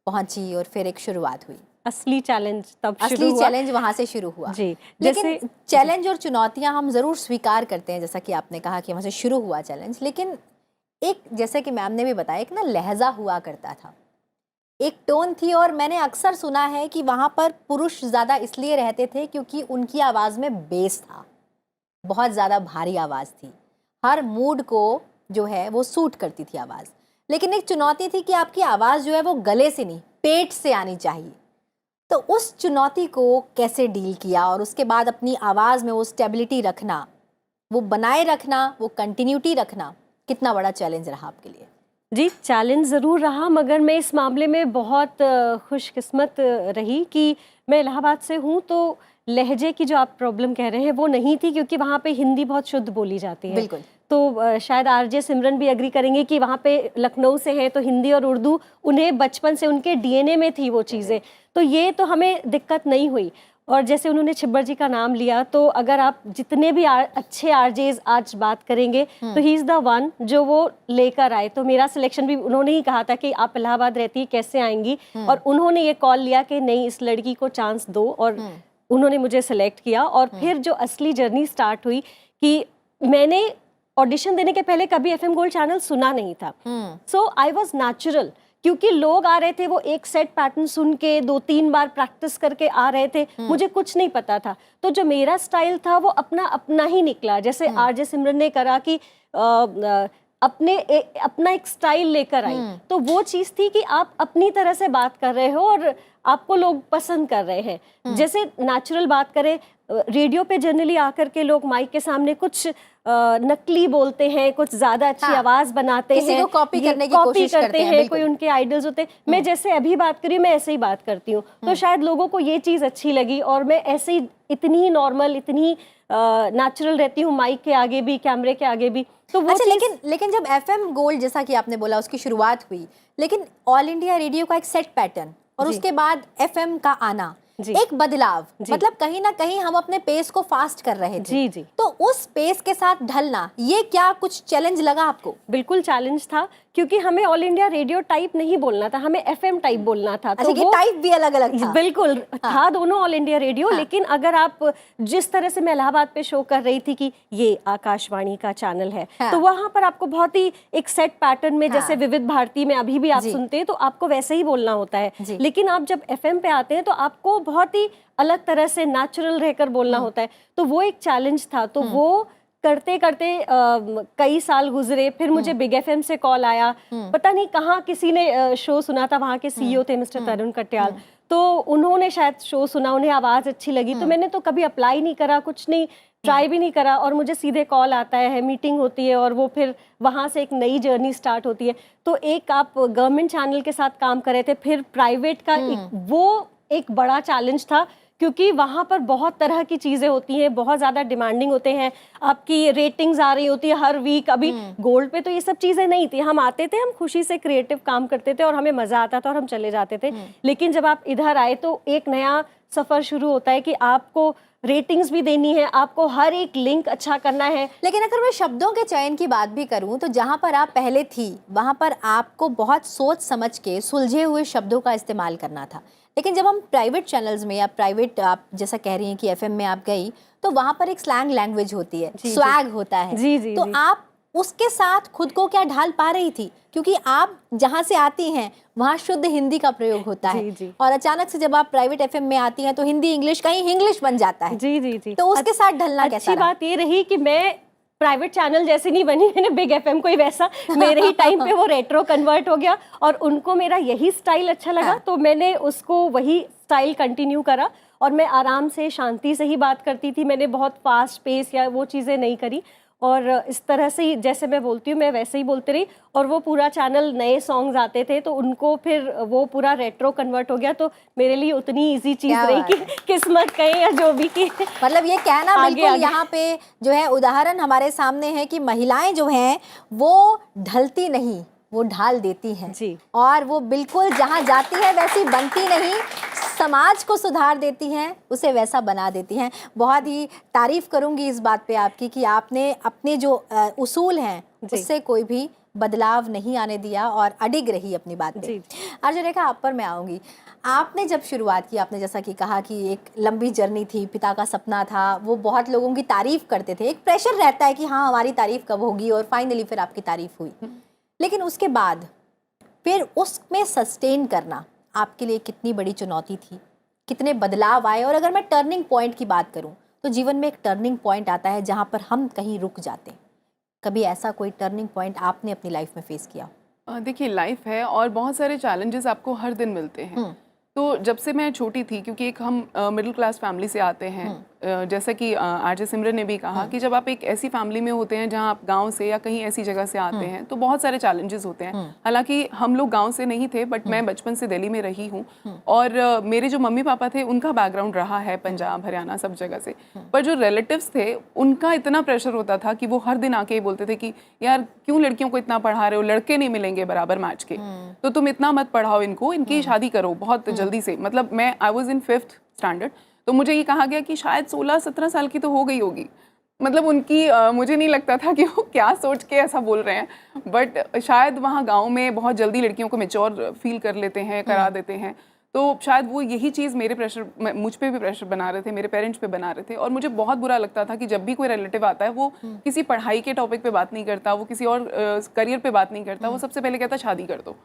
Speaker 2: पहुँची और फिर एक शुरुआत हुई।
Speaker 3: असली चैलेंज तब शुरू हुआ।
Speaker 2: असली चैलेंज वहाँ से शुरू हुआ
Speaker 3: जी।
Speaker 2: लेकिन चैलेंज और चुनौतियाँ हम ज़रूर स्वीकार करते हैं, जैसा कि आपने कहा कि वहाँ से शुरू हुआ चैलेंज। लेकिन एक, जैसे कि मैम ने भी बताया, एक ना लहजा हुआ करता था, एक टोन थी। और मैंने अक्सर सुना है कि वहाँ पर पुरुष ज़्यादा इसलिए रहते थे क्योंकि उनकी आवाज़ में बेस था, बहुत ज़्यादा भारी आवाज़ थी, हर मूड को जो है वो सूट करती थी आवाज़। लेकिन एक चुनौती थी कि आपकी आवाज़ जो है वो गले से नहीं, पेट से आनी चाहिए। तो उस चुनौती को कैसे डील किया, और उसके बाद अपनी आवाज़ में वो स्टेबिलिटी रखना, वो बनाए रखना, वो कंटिन्यूटी रखना, कितना बड़ा चैलेंज रहा आपके लिए?
Speaker 3: जी, चैलेंज ज़रूर रहा, मगर मैं इस मामले में बहुत खुशकिस्मत रही कि मैं इलाहाबाद से हूँ। तो लहजे की जो आप प्रॉब्लम कह रहे हैं वो नहीं थी, क्योंकि वहाँ पे हिंदी बहुत शुद्ध बोली जाती है।
Speaker 2: बिल्कुल।
Speaker 3: तो शायद आरजे सिमरन भी एग्री करेंगे कि वहाँ पे लखनऊ से हैं, तो हिंदी और उर्दू उन्हें बचपन से उनके DNA में थी वो चीज़ें, तो ये तो हमें दिक्कत नहीं हुई। और जैसे उन्होंने छिब्बर जी का नाम लिया, तो अगर आप जितने भी अच्छे आरजेज आज बात करेंगे, तो ही इज़ द वन जो वो लेकर आए। तो मेरा सिलेक्शन भी उन्होंने ही कहा था कि आप इलाहाबाद रहती कैसे आएंगी, और उन्होंने ये कॉल लिया कि नहीं, इस लड़की को चांस दो, और उन्होंने मुझे सेलेक्ट किया। और फिर जो असली जर्नी स्टार्ट हुई कि मैंने ऑडिशन देने के पहले कभी FM गोल्ड चैनल सुना नहीं था। सो आई वाज नेचुरल, क्योंकि लोग आ रहे थे, वो एक सेट पैटर्न सुन के 2-3 बार प्रैक्टिस करके आ रहे थे, मुझे कुछ नहीं पता था। तो जो मेरा स्टाइल था वो अपना अपना ही निकला। जैसे आरजे सिमरन ने करा कि अपना एक स्टाइल लेकर आई। तो वो चीज थी कि आप अपनी तरह से बात कर रहे हो और आपको लोग पसंद कर रहे हैं। जैसे नेचुरल बात करें, रेडियो पे जनरली आकर के लोग माइक के सामने कुछ नकली बोलते हैं, कुछ ज्यादा अच्छी आवाज बनाते हैं,
Speaker 2: किसी को कॉपी करने की
Speaker 3: कॉपी
Speaker 2: कोशिश करते हैं,
Speaker 3: कोई उनके आइडल्स होते हैं। मैं जैसे अभी बात करी, मैं ऐसे ही बात करती हूँ, तो शायद लोगों को ये चीज अच्छी लगी और मैं ऐसे ही इतनी नॉर्मल, इतनी नेचुरल रहती हूँ, माइक के आगे भी, कैमरे के आगे भी। तो वो
Speaker 2: अच्छा, लेकिन जब FM गोल्ड जैसा कि आपने बोला उसकी शुरुआत हुई, लेकिन ऑल इंडिया रेडियो का एक सेट पैटर्न और उसके बाद FM का आना, एक बदलाव, मतलब कहीं ना कहीं हम अपने पेस को फास्ट कर रहे थे।
Speaker 3: जी।
Speaker 2: तो उस पेस के साथ ढलना, ये क्या कुछ चैलेंज लगा आपको?
Speaker 3: बिल्कुल चैलेंज था, क्योंकि हमें ऑल इंडिया रेडियो टाइप नहीं बोलना था, हमें FM टाइप बोलना था।
Speaker 2: अच्छा, ये टाइप भी अलग अलग था?
Speaker 3: बिल्कुल था दोनों ऑल इंडिया रेडियो। लेकिन अगर आप जिस तरह से मैं इलाहाबाद पे शो कर रही थी कि ये आकाशवाणी का चैनल है, तो वहां पर आपको बहुत ही एक सेट पैटर्न में, जैसे विविध भारती में अभी भी आप सुनते हैं, तो आपको वैसे ही बोलना होता है। लेकिन आप जब FM पे आते हैं तो आपको बहुत ही अलग तरह से नेचुरल रहकर बोलना होता है। तो वो एक चैलेंज था। तो वो करते करते कई साल गुजरे, फिर मुझे बिग FM से कॉल आया। पता नहीं कहाँ किसी ने शो सुना था, वहाँ के CEO थे मिस्टर तरुण कट्याल, तो उन्होंने शायद शो सुना, उन्हें आवाज अच्छी लगी। तो मैंने तो कभी अप्लाई नहीं करा, कुछ नहीं, ट्राई भी नहीं करा, और मुझे सीधे कॉल आता है, मीटिंग होती है, और वो फिर वहाँ से एक नई जर्नी स्टार्ट होती है। तो एक आप गवर्नमेंट चैनल के साथ काम कर रहे थे, फिर प्राइवेट का वो एक बड़ा चैलेंज था, क्योंकि वहाँ पर बहुत तरह की चीज़ें होती हैं, बहुत ज़्यादा डिमांडिंग होते हैं, आपकी रेटिंग्स आ रही होती है हर वीक। अभी गोल्ड पे तो ये सब चीज़ें नहीं थी, हम आते थे, हम खुशी से क्रिएटिव काम करते थे और हमें मज़ा आता था और हम चले जाते थे। लेकिन जब आप इधर आए तो एक नया सफ़र शुरू होता है कि आपको रेटिंग्स भी देनी है, आपको हर एक लिंक अच्छा करना है।
Speaker 2: लेकिन अगर मैं शब्दों के चयन की बात भी करूं, तो जहां पर आप पहले थी वहां पर आपको बहुत सोच समझ के सुलझे हुए शब्दों का इस्तेमाल करना था। लेकिन जब हम प्राइवेट चैनल्स में या प्राइवेट, आप जैसा कह रही हैं कि FM में आप गई, तो वहां पर एक स्लैंग लैंग्वेज होती है, स्वैग होता है। तो आप उसके साथ खुद को क्या ढाल पा रही थी? क्योंकि आप जहां से आती हैं वहां शुद्ध हिंदी का प्रयोग होता है, और अचानक से जब आप प्राइवेट FM में आती हैं तो हिंदी इंग्लिश कहीं इंग्लिश बन जाता है।
Speaker 3: जी।
Speaker 2: तो उसके साथ ढलना कैसा
Speaker 3: रहा? अच्छी बात ये रही कि मैं प्राइवेट चैनल जैसी नहीं बनी, मैंने बिग FM को ही वैसा, मेरे ही टाइम पे वो रेट्रो कन्वर्ट हो गया और उनको मेरा यही स्टाइल अच्छा लगा। तो मैंने उसको वही स्टाइल कंटिन्यू करा और मैं आराम से, शांति से ही बात करती थी। मैंने बहुत फास्ट पेस या वो चीज़ें नहीं करी, और इस तरह से ही जैसे मैं बोलती हूँ मैं वैसे ही बोलती रही। और वो पूरा चैनल, नए सॉन्ग्स आते थे तो उनको फिर वो पूरा रेट्रो कन्वर्ट हो गया। तो मेरे लिए उतनी इजी चीज़ रही कि किस्मत कहे या जो भी की,
Speaker 2: मतलब ये कहना बिल्कुल यहाँ पे जो है उदाहरण हमारे सामने है कि महिलाएं जो हैं वो ढलती नहीं, वो ढाल देती हैं
Speaker 3: जी।
Speaker 2: और वो बिल्कुल जहाँ जाती है वैसी बनती नहीं, समाज को सुधार देती हैं, उसे वैसा बना देती हैं। बहुत ही तारीफ करूंगी इस बात पे आपकी कि आपने अपने जो उसूल हैं उससे कोई भी बदलाव नहीं आने दिया और अडिग रही अपनी बात पे। आरजे रेखा, आप पर मैं आऊँगी। आपने जब शुरुआत की, आपने जैसा कि कहा कि एक लंबी जर्नी थी, पिता का सपना था, वो बहुत लोगों की तारीफ करते थे, एक प्रेशर रहता है कि हाँ हमारी तारीफ कब होगी, और फाइनली फिर आपकी तारीफ हुई। लेकिन उसके बाद फिर उसमें सस्टेन करना आपके लिए कितनी बड़ी चुनौती थी, कितने बदलाव आए? और अगर मैं टर्निंग पॉइंट की बात करूं तो जीवन में एक टर्निंग पॉइंट आता है जहां पर हम कहीं रुक जाते हैं। कभी ऐसा कोई टर्निंग पॉइंट आपने अपनी लाइफ में फेस किया?
Speaker 4: देखिए, लाइफ है और बहुत सारे चैलेंजेस आपको हर दिन मिलते हैं। तो जब से मैं छोटी थी, क्योंकि एक हम मिडिल क्लास फैमिली से आते हैं, जैसा कि आरजे सिमरन ने भी कहा कि जब आप एक ऐसी फैमिली में होते हैं जहां आप गांव से या कहीं ऐसी जगह से आते हैं तो बहुत सारे चैलेंजेस होते हैं। हालांकि हम लोग गांव से नहीं थे, बट मैं बचपन से दिल्ली में रही हूं और मेरे जो मम्मी पापा थे उनका बैकग्राउंड रहा है पंजाब, हरियाणा, सब जगह से। पर जो रिलेटिव्स थे उनका इतना प्रेशर होता था कि वो हर दिन आके ही बोलते थे कि यार क्यों लड़कियों को इतना पढ़ा रहे हो, लड़के नहीं मिलेंगे बराबर मैच के, तो तुम इतना मत पढ़ाओ इनको, इनकी शादी करो बहुत जल्दी से। मतलब मैं I was in 5th standard, तो मुझे ये कहा गया कि शायद 16-17 साल की तो हो गई होगी। मतलब उनकी मुझे नहीं लगता था कि वो क्या सोच के ऐसा बोल रहे हैं, बट शायद वहाँ गांव में बहुत जल्दी लड़कियों को मैच्योर फील कर लेते हैं, करा देते हैं। तो शायद वो यही चीज़ मेरे प्रेशर, मुझ पे भी प्रेशर बना रहे थे, मेरे पेरेंट्स पे बना रहे थे। और मुझे बहुत बुरा लगता था कि जब भी कोई रिलेटिव आता है वो किसी पढ़ाई के टॉपिक पे बात नहीं करता, वो किसी और करियर पे बात नहीं करता, वो सबसे पहले कहता शादी कर दो।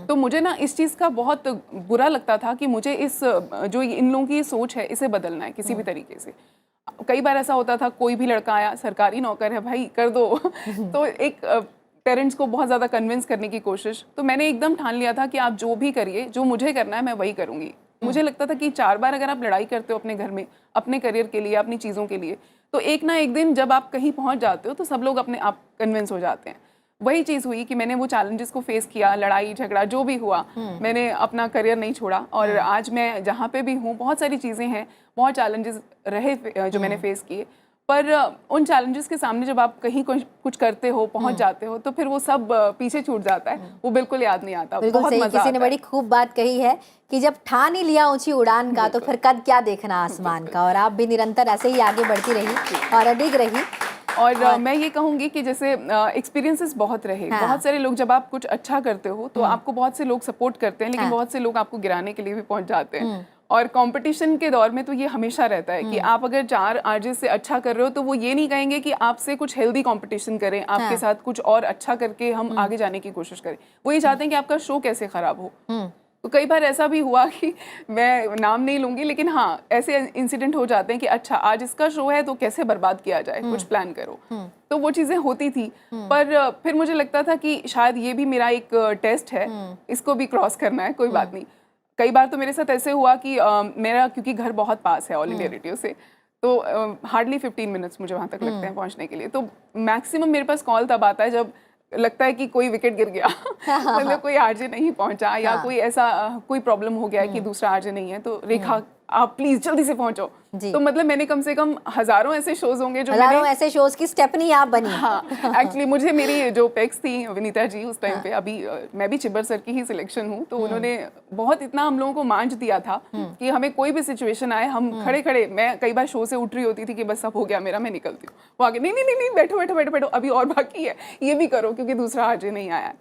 Speaker 4: तो मुझे ना इस चीज़ का बहुत बुरा लगता था कि मुझे इस जो इन लोगों की सोच है इसे बदलना है किसी भी तरीके से। कई बार ऐसा होता था, कोई भी लड़का आया, सरकारी नौकर है भाई कर दो तो एक पेरेंट्स को बहुत ज़्यादा कन्विंस करने की कोशिश, तो मैंने एकदम ठान लिया था कि आप जो भी करिए, जो मुझे करना है मैं वही करूँगी। मुझे लगता था कि 4 बार अगर आप लड़ाई करते हो अपने घर में, अपने करियर के लिए, अपनी चीज़ों के लिए, तो एक ना एक दिन जब आप कहीं पहुँच जाते हो तो सब लोग अपने आप कन्विंस हो जाते हैं। वही चीज़ हुई कि मैंने वो चैलेंजेस को फेस किया, लड़ाई झगड़ा जो भी हुआ, मैंने अपना करियर नहीं छोड़ा और आज मैं जहाँ पे भी हूँ, बहुत सारी चीज़ें हैं, बहुत चैलेंजेस रहे जो मैंने फेस किए, पर उन चैलेंजेस के सामने जब आप कहीं कुछ करते हो, पहुंच जाते हो, तो फिर वो सब पीछे छूट जाता है, वो बिल्कुल याद नहीं आता।
Speaker 2: बिल्कुल
Speaker 4: बहुत
Speaker 2: सही,
Speaker 4: मजा
Speaker 2: किसी ने
Speaker 4: आता है।
Speaker 2: बड़ी खूब बात कही है कि जब ठान ही लिया ऊंची उड़ान का तो फिर कद क्या देखना आसमान का, और आप भी निरंतर ऐसे ही आगे बढ़ती रही और अडिग रही।
Speaker 4: और मैं ये कहूँगी कि जैसे एक्सपीरियंसेस बहुत रहे,
Speaker 2: हाँ।
Speaker 4: बहुत सारे लोग, जब आप कुछ अच्छा करते हो तो आपको बहुत से लोग सपोर्ट करते हैं, लेकिन बहुत से लोग आपको गिराने के लिए भी पहुंच जाते हैं। और कंपटीशन के दौर में तो ये हमेशा रहता है कि आप अगर 4 आरजे से अच्छा कर रहे हो तो वो ये नहीं कहेंगे कि आपसे कुछ हेल्दी कंपटीशन करें, आपके साथ कुछ और अच्छा करके हम आगे जाने की कोशिश करें। वो ये चाहते हैं कि आपका शो कैसे खराब हो। तो कई बार ऐसा भी हुआ कि मैं नाम नहीं लूंगी, लेकिन हाँ, ऐसे इंसिडेंट हो जाते हैं कि अच्छा आज इसका शो है तो कैसे बर्बाद किया जाए, कुछ प्लान करो। तो वो चीज़ें होती थी, पर फिर मुझे लगता था कि शायद ये भी मेरा एक टेस्ट है, इसको भी क्रॉस करना है, कोई बात नहीं। कई बार तो मेरे साथ ऐसे हुआ कि मेरा, क्योंकि घर बहुत पास है ऑल इंडिया रेडियो से, तो हार्डली 15 मिनट्स मुझे वहाँ तक लगते हैं पहुँचने के लिए। तो मैक्सिमम मेरे पास कॉल तब आता है जब लगता है कि कोई विकेट गिर गया, मतलब कोई आरजे नहीं पहुंचा, या कोई ऐसा कोई प्रॉब्लम हो गया है कि दूसरा आरजे नहीं है, तो रेखा आप प्लीज जल्दी से पहुंचो। तो मतलब मैंने कम से कम हजारों ऐसे शोज होंगे जो
Speaker 2: हजारों ऐसे शोज की स्टेपनी आप बनी।
Speaker 4: हाँ, एक्चुअली मुझे मेरी जो पेक्स थी विनीता जी उस टाइम पे, अभी मैं भी चिब्बर सर की ही सिलेक्शन हूँ, तो उन्होंने बहुत इतना हम लोगों को मांझ दिया था कि हमें कोई भी सिचुएशन आए, हम खड़े खड़े, मैं कई बार शो से उठ रही होती थी कि बस सब हो गया मेरा, मैं निकलती हूँ, वो आगे नहीं नहीं नहीं नहीं बैठो बैठो बैठो बैठो, अभी और बाकी है, ये भी करो क्योंकि दूसरा आरजे नहीं आया।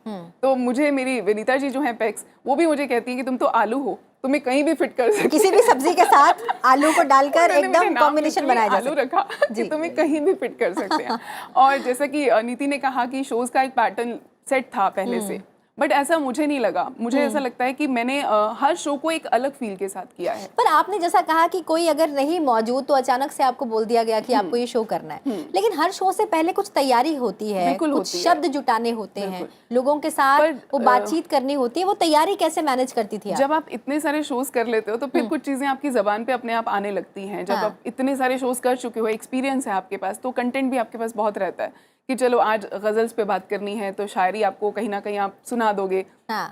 Speaker 4: तो मुझे मेरी विनीता जी जो है पेक्स, वो भी मुझे कहती है कि तुम तो आलू हो, तुम्हें कहीं भी फिट कर सकते,
Speaker 2: किसी भी सब्जी के साथ आलू को डालकर एकदम कॉम्बिनेशन बनाया जा
Speaker 4: आलू रखा कि तुम्हें कहीं भी फिट कर सकते हैं। और जैसा कि नीति ने कहा कि शोज का एक पैटर्न सेट था पहले से, बट ऐसा मुझे नहीं लगा। मुझे ऐसा लगता है कि मैंने हर शो को एक अलग फील के साथ किया है।
Speaker 2: पर आपने जैसा कहा कि कोई अगर नहीं मौजूद तो अचानक से आपको बोल दिया गया कि आपको ये शो करना है, लेकिन हर शो से पहले कुछ तैयारी होती है, कुछ शब्द जुटाने होते हैं, लोगों के साथ वो बातचीत करनी होती है, वो तैयारी कैसे मैनेज करती थी आप?
Speaker 4: जब आप इतने सारे शोज कर लेते हो तो फिर कुछ चीजें आपकी जबान पे अपने आप आने लगती हैं। जब आप इतने सारे शोज कर चुके हो, एक्सपीरियंस है आपके पास, तो कंटेंट भी आपके पास बहुत रहता है कि चलो आज गजल्स पे बात करनी है तो शायरी आपको कहीं ना कहीं आप सुना दोगे,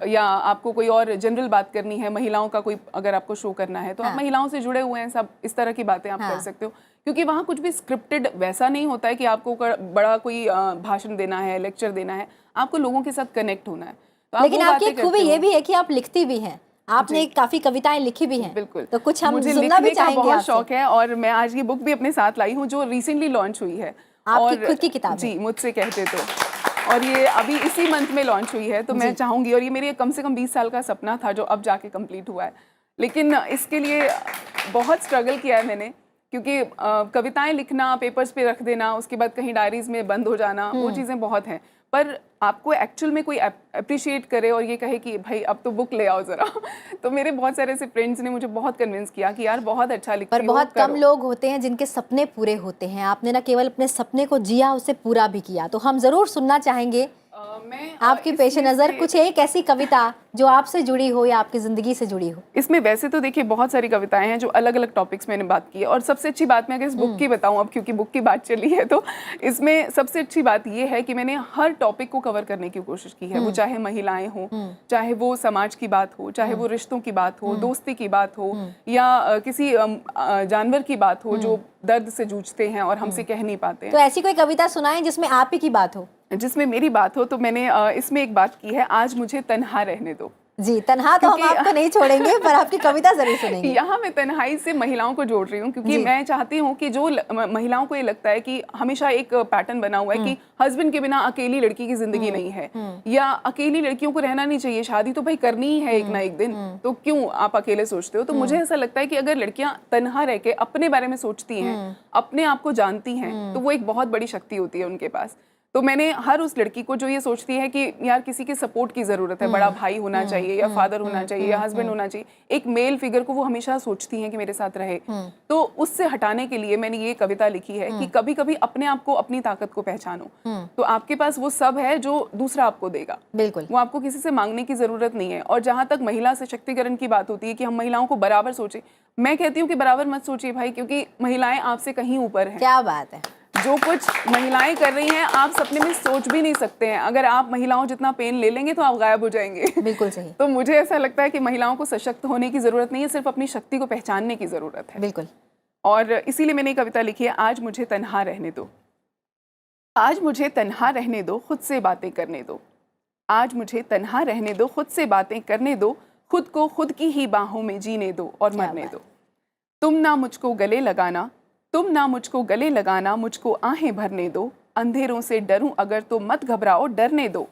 Speaker 4: या आपको कोई और जनरल बात करनी है, महिलाओं का कोई अगर आपको शो करना है तो आप महिलाओं से जुड़े हुए हैं, सब इस तरह की बातें आप कर सकते हो, क्योंकि वहाँ कुछ भी स्क्रिप्टेड वैसा नहीं होता है कि आपको बड़ा कोई भाषण देना है, लेक्चर देना है, आपको लोगों के साथ कनेक्ट होना है। तो
Speaker 2: लेकिन आपकी खूबी ये भी है कि आप लिखती भी हैं, आपने काफी कविताएं लिखी भी हैं।
Speaker 4: बिल्कुल,
Speaker 2: तो कुछ हम
Speaker 4: मुझे
Speaker 2: सुनना भी
Speaker 4: लिखने का
Speaker 2: चाहेंगे
Speaker 4: बहुत
Speaker 2: आपसे।
Speaker 4: शौक है, और मैं आज ये बुक भी अपने साथ लाई हूँ जो रिसेंटली लॉन्च हुई है।
Speaker 2: आपकी खुद की किताब
Speaker 4: जी, मुझसे कहते तो, और ये अभी इसी मंथ में लॉन्च हुई है, तो मैं चाहूंगी, और ये मेरे कम से कम 20 साल का सपना था जो अब जाके कंप्लीट हुआ है, लेकिन इसके लिए बहुत स्ट्रगल किया है मैंने, क्योंकि कविताएं लिखना, पेपर्स पे रख देना, उसके बाद कहीं डायरीज में बंद हो जाना, वो चीज़ें बहुत हैं, पर आपको एक्चुअल में कोई अप्रिशिएट करे और ये कहे कि भाई अब तो बुक ले आओ ज़रा तो मेरे बहुत सारे ऐसे फ्रेंड्स ने मुझे बहुत कन्विंस किया कि यार बहुत अच्छा लिखती हो,
Speaker 2: पर बहुत कम लोग होते हैं जिनके सपने पूरे होते हैं। आपने ना केवल अपने सपने को जिया, उसे पूरा भी किया, तो हम ज़रूर सुनना चाहेंगे आपकी पेश नज़र कुछ एक ऐसी कविता जो आपसे जुड़ी हो या आपकी ज़िंदगी से जुड़ी हो।
Speaker 4: इसमें वैसे तो देखिए बहुत सारी कविताएं हैं जो अलग अलग टॉपिक्स मैंने बात की है, और सबसे अच्छी बात मैं अगर इस बुक की बताऊं, अब क्योंकि बुक की बात चली है, तो इसमें सबसे अच्छी बात ये है कि मैंने हर टॉपिक को कवर करने की कोशिश की है। वो चाहे महिलाएं हो, चाहे वो समाज की बात हो, चाहे वो रिश्तों की बात हो, दोस्ती की बात हो, या किसी जानवर की बात हो जो दर्द से जूझते हैं और हमसे कह नहीं पाते हैं।
Speaker 2: तो ऐसी कोई कविता सुनाएं जिसमें आप ही की बात हो,
Speaker 4: जिसमें मेरी बात हो। तो मैंने इसमें एक बात की है, आज मुझे तन्हा रहने दो।
Speaker 2: जी, तन्हा तो हम आपको नहीं छोड़ेंगे, पर आपकी कविता जरूर सुनेंगे।
Speaker 4: यहाँ मैं तन्हाई से महिलाओं को जोड़ रही हूँ, क्योंकि मैं चाहती हूँ कि जो महिलाओं को ये लगता है कि हमेशा एक पैटर्न बना हुआ है कि हस्बैंड के बिना अकेली लड़की की जिंदगी नहीं है, या अकेली लड़कियों को रहना नहीं चाहिए, शादी तो भाई करनी ही है एक ना एक दिन, तो क्यों आप अकेले सोचते हो। तो मुझे ऐसा लगता है कि अगर लड़कियां तन्हा रह के अपने बारे में सोचती हैं, अपने आप को जानती हैं, तो वो एक बहुत बड़ी शक्ति होती है उनके पास। तो मैंने हर उस लड़की को जो ये सोचती है कि यार किसी के सपोर्ट की ज़रूरत है, बड़ा भाई होना चाहिए या फादर होना चाहिए या हस्बैंड होना चाहिए, एक मेल फिगर को वो हमेशा सोचती हैं कि मेरे साथ रहे, तो उससे हटाने के लिए मैंने ये कविता लिखी है कि कभी कभी अपने आप को, अपनी ताकत को पहचानो। तो आपके पास वो सब है जो दूसरा आपको देगा,
Speaker 2: बिल्कुल,
Speaker 4: वो आपको किसी से मांगने की ज़रूरत नहीं है। और जहाँ तक महिला सशक्तिकरण की बात होती है कि हम महिलाओं को बराबर सोचें, मैं कहती हूँ कि बराबर मत सोचिए भाई, क्योंकि महिलाएं आपसे कहीं ऊपर हैं।
Speaker 2: क्या बात है।
Speaker 4: जो कुछ महिलाएं कर रही हैं आप सपने में सोच भी नहीं सकते हैं। अगर आप महिलाओं जितना पेन ले लेंगे तो आप गायब हो जाएंगे।
Speaker 2: बिल्कुल सही।
Speaker 4: तो मुझे ऐसा लगता है कि महिलाओं को सशक्त होने की ज़रूरत नहीं है, सिर्फ अपनी शक्ति को पहचानने की ज़रूरत है।
Speaker 2: बिल्कुल।
Speaker 4: और इसीलिए मैंने कविता लिखी है, आज मुझे तन्हा रहने दो, आज मुझे तन्हा रहने दो, खुद से बातें करने दो, आज मुझे तन्हा रहने दो, खुद से बातें करने दो, खुद को खुद की ही बाहों में जीने दो और मरने दो। तुम ना मुझको गले लगाना, तुम ना मुझको गले लगाना, मुझको आहें भरने दो, अंधेरों से डरूं अगर तो मत घबराओ, डरने दो।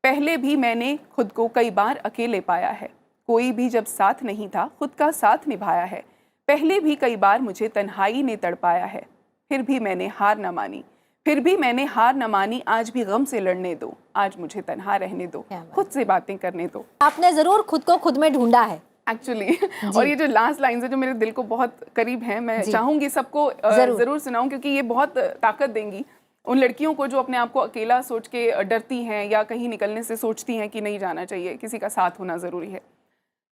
Speaker 4: पहले भी मैंने खुद को कई बार अकेले पाया है, कोई भी जब साथ नहीं था खुद का साथ निभाया है। पहले भी कई बार मुझे तन्हाई ने तड़पाया है, फिर भी मैंने हार न मानी, फिर भी मैंने हार न मानी। आज भी गम से लड़ने दो, आज मुझे तन्हा रहने दो, खुद से बातें करने दो।
Speaker 2: आपने जरूर खुद को खुद में ढूंढा है
Speaker 4: एक्चुअली। और ये जो लास्ट लाइन है जो मेरे दिल को बहुत करीब है, मैं चाहूंगी सबको जरूर सुनाऊं, क्योंकि ये बहुत ताकत देंगी उन लड़कियों को जो अपने आप को अकेला सोच के डरती हैं या कहीं निकलने से सोचती हैं कि नहीं जाना चाहिए, किसी का साथ होना जरूरी है।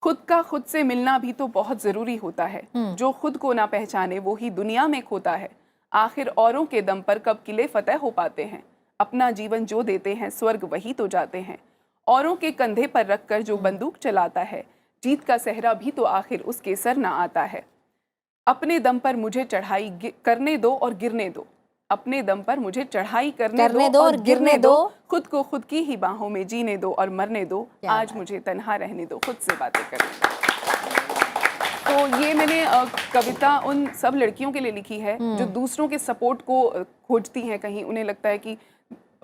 Speaker 4: खुद का खुद से मिलना भी तो बहुत जरूरी होता है, जो खुद को ना पहचाने वो ही दुनिया में खोता है। आखिर औरों के दम पर कब किले फतेह हो पाते हैं, अपना जीवन जो देते हैं स्वर्ग वही तो जाते हैं। औरों के कंधे पर रखकर जो बंदूक चलाता है, जीत का सहरा भी तो आखिर उसके सर ना आता है। अपने दम पर मुझे चढ़ाई करने दो और गिरने दो, अपने दम पर मुझे चढ़ाई करने दो और गिरने दो, खुद को खुद की ही बाहों में जीने दो और मरने दो। आज मुझे तन्हा रहने दो, खुद से बातें करने दो। तो ये मैंने कविता उन सब लड़कियों के लिए लिखी है जो दूसरों के सपोर्ट को खोजती हैं। कहीं उन्हें लगता है कि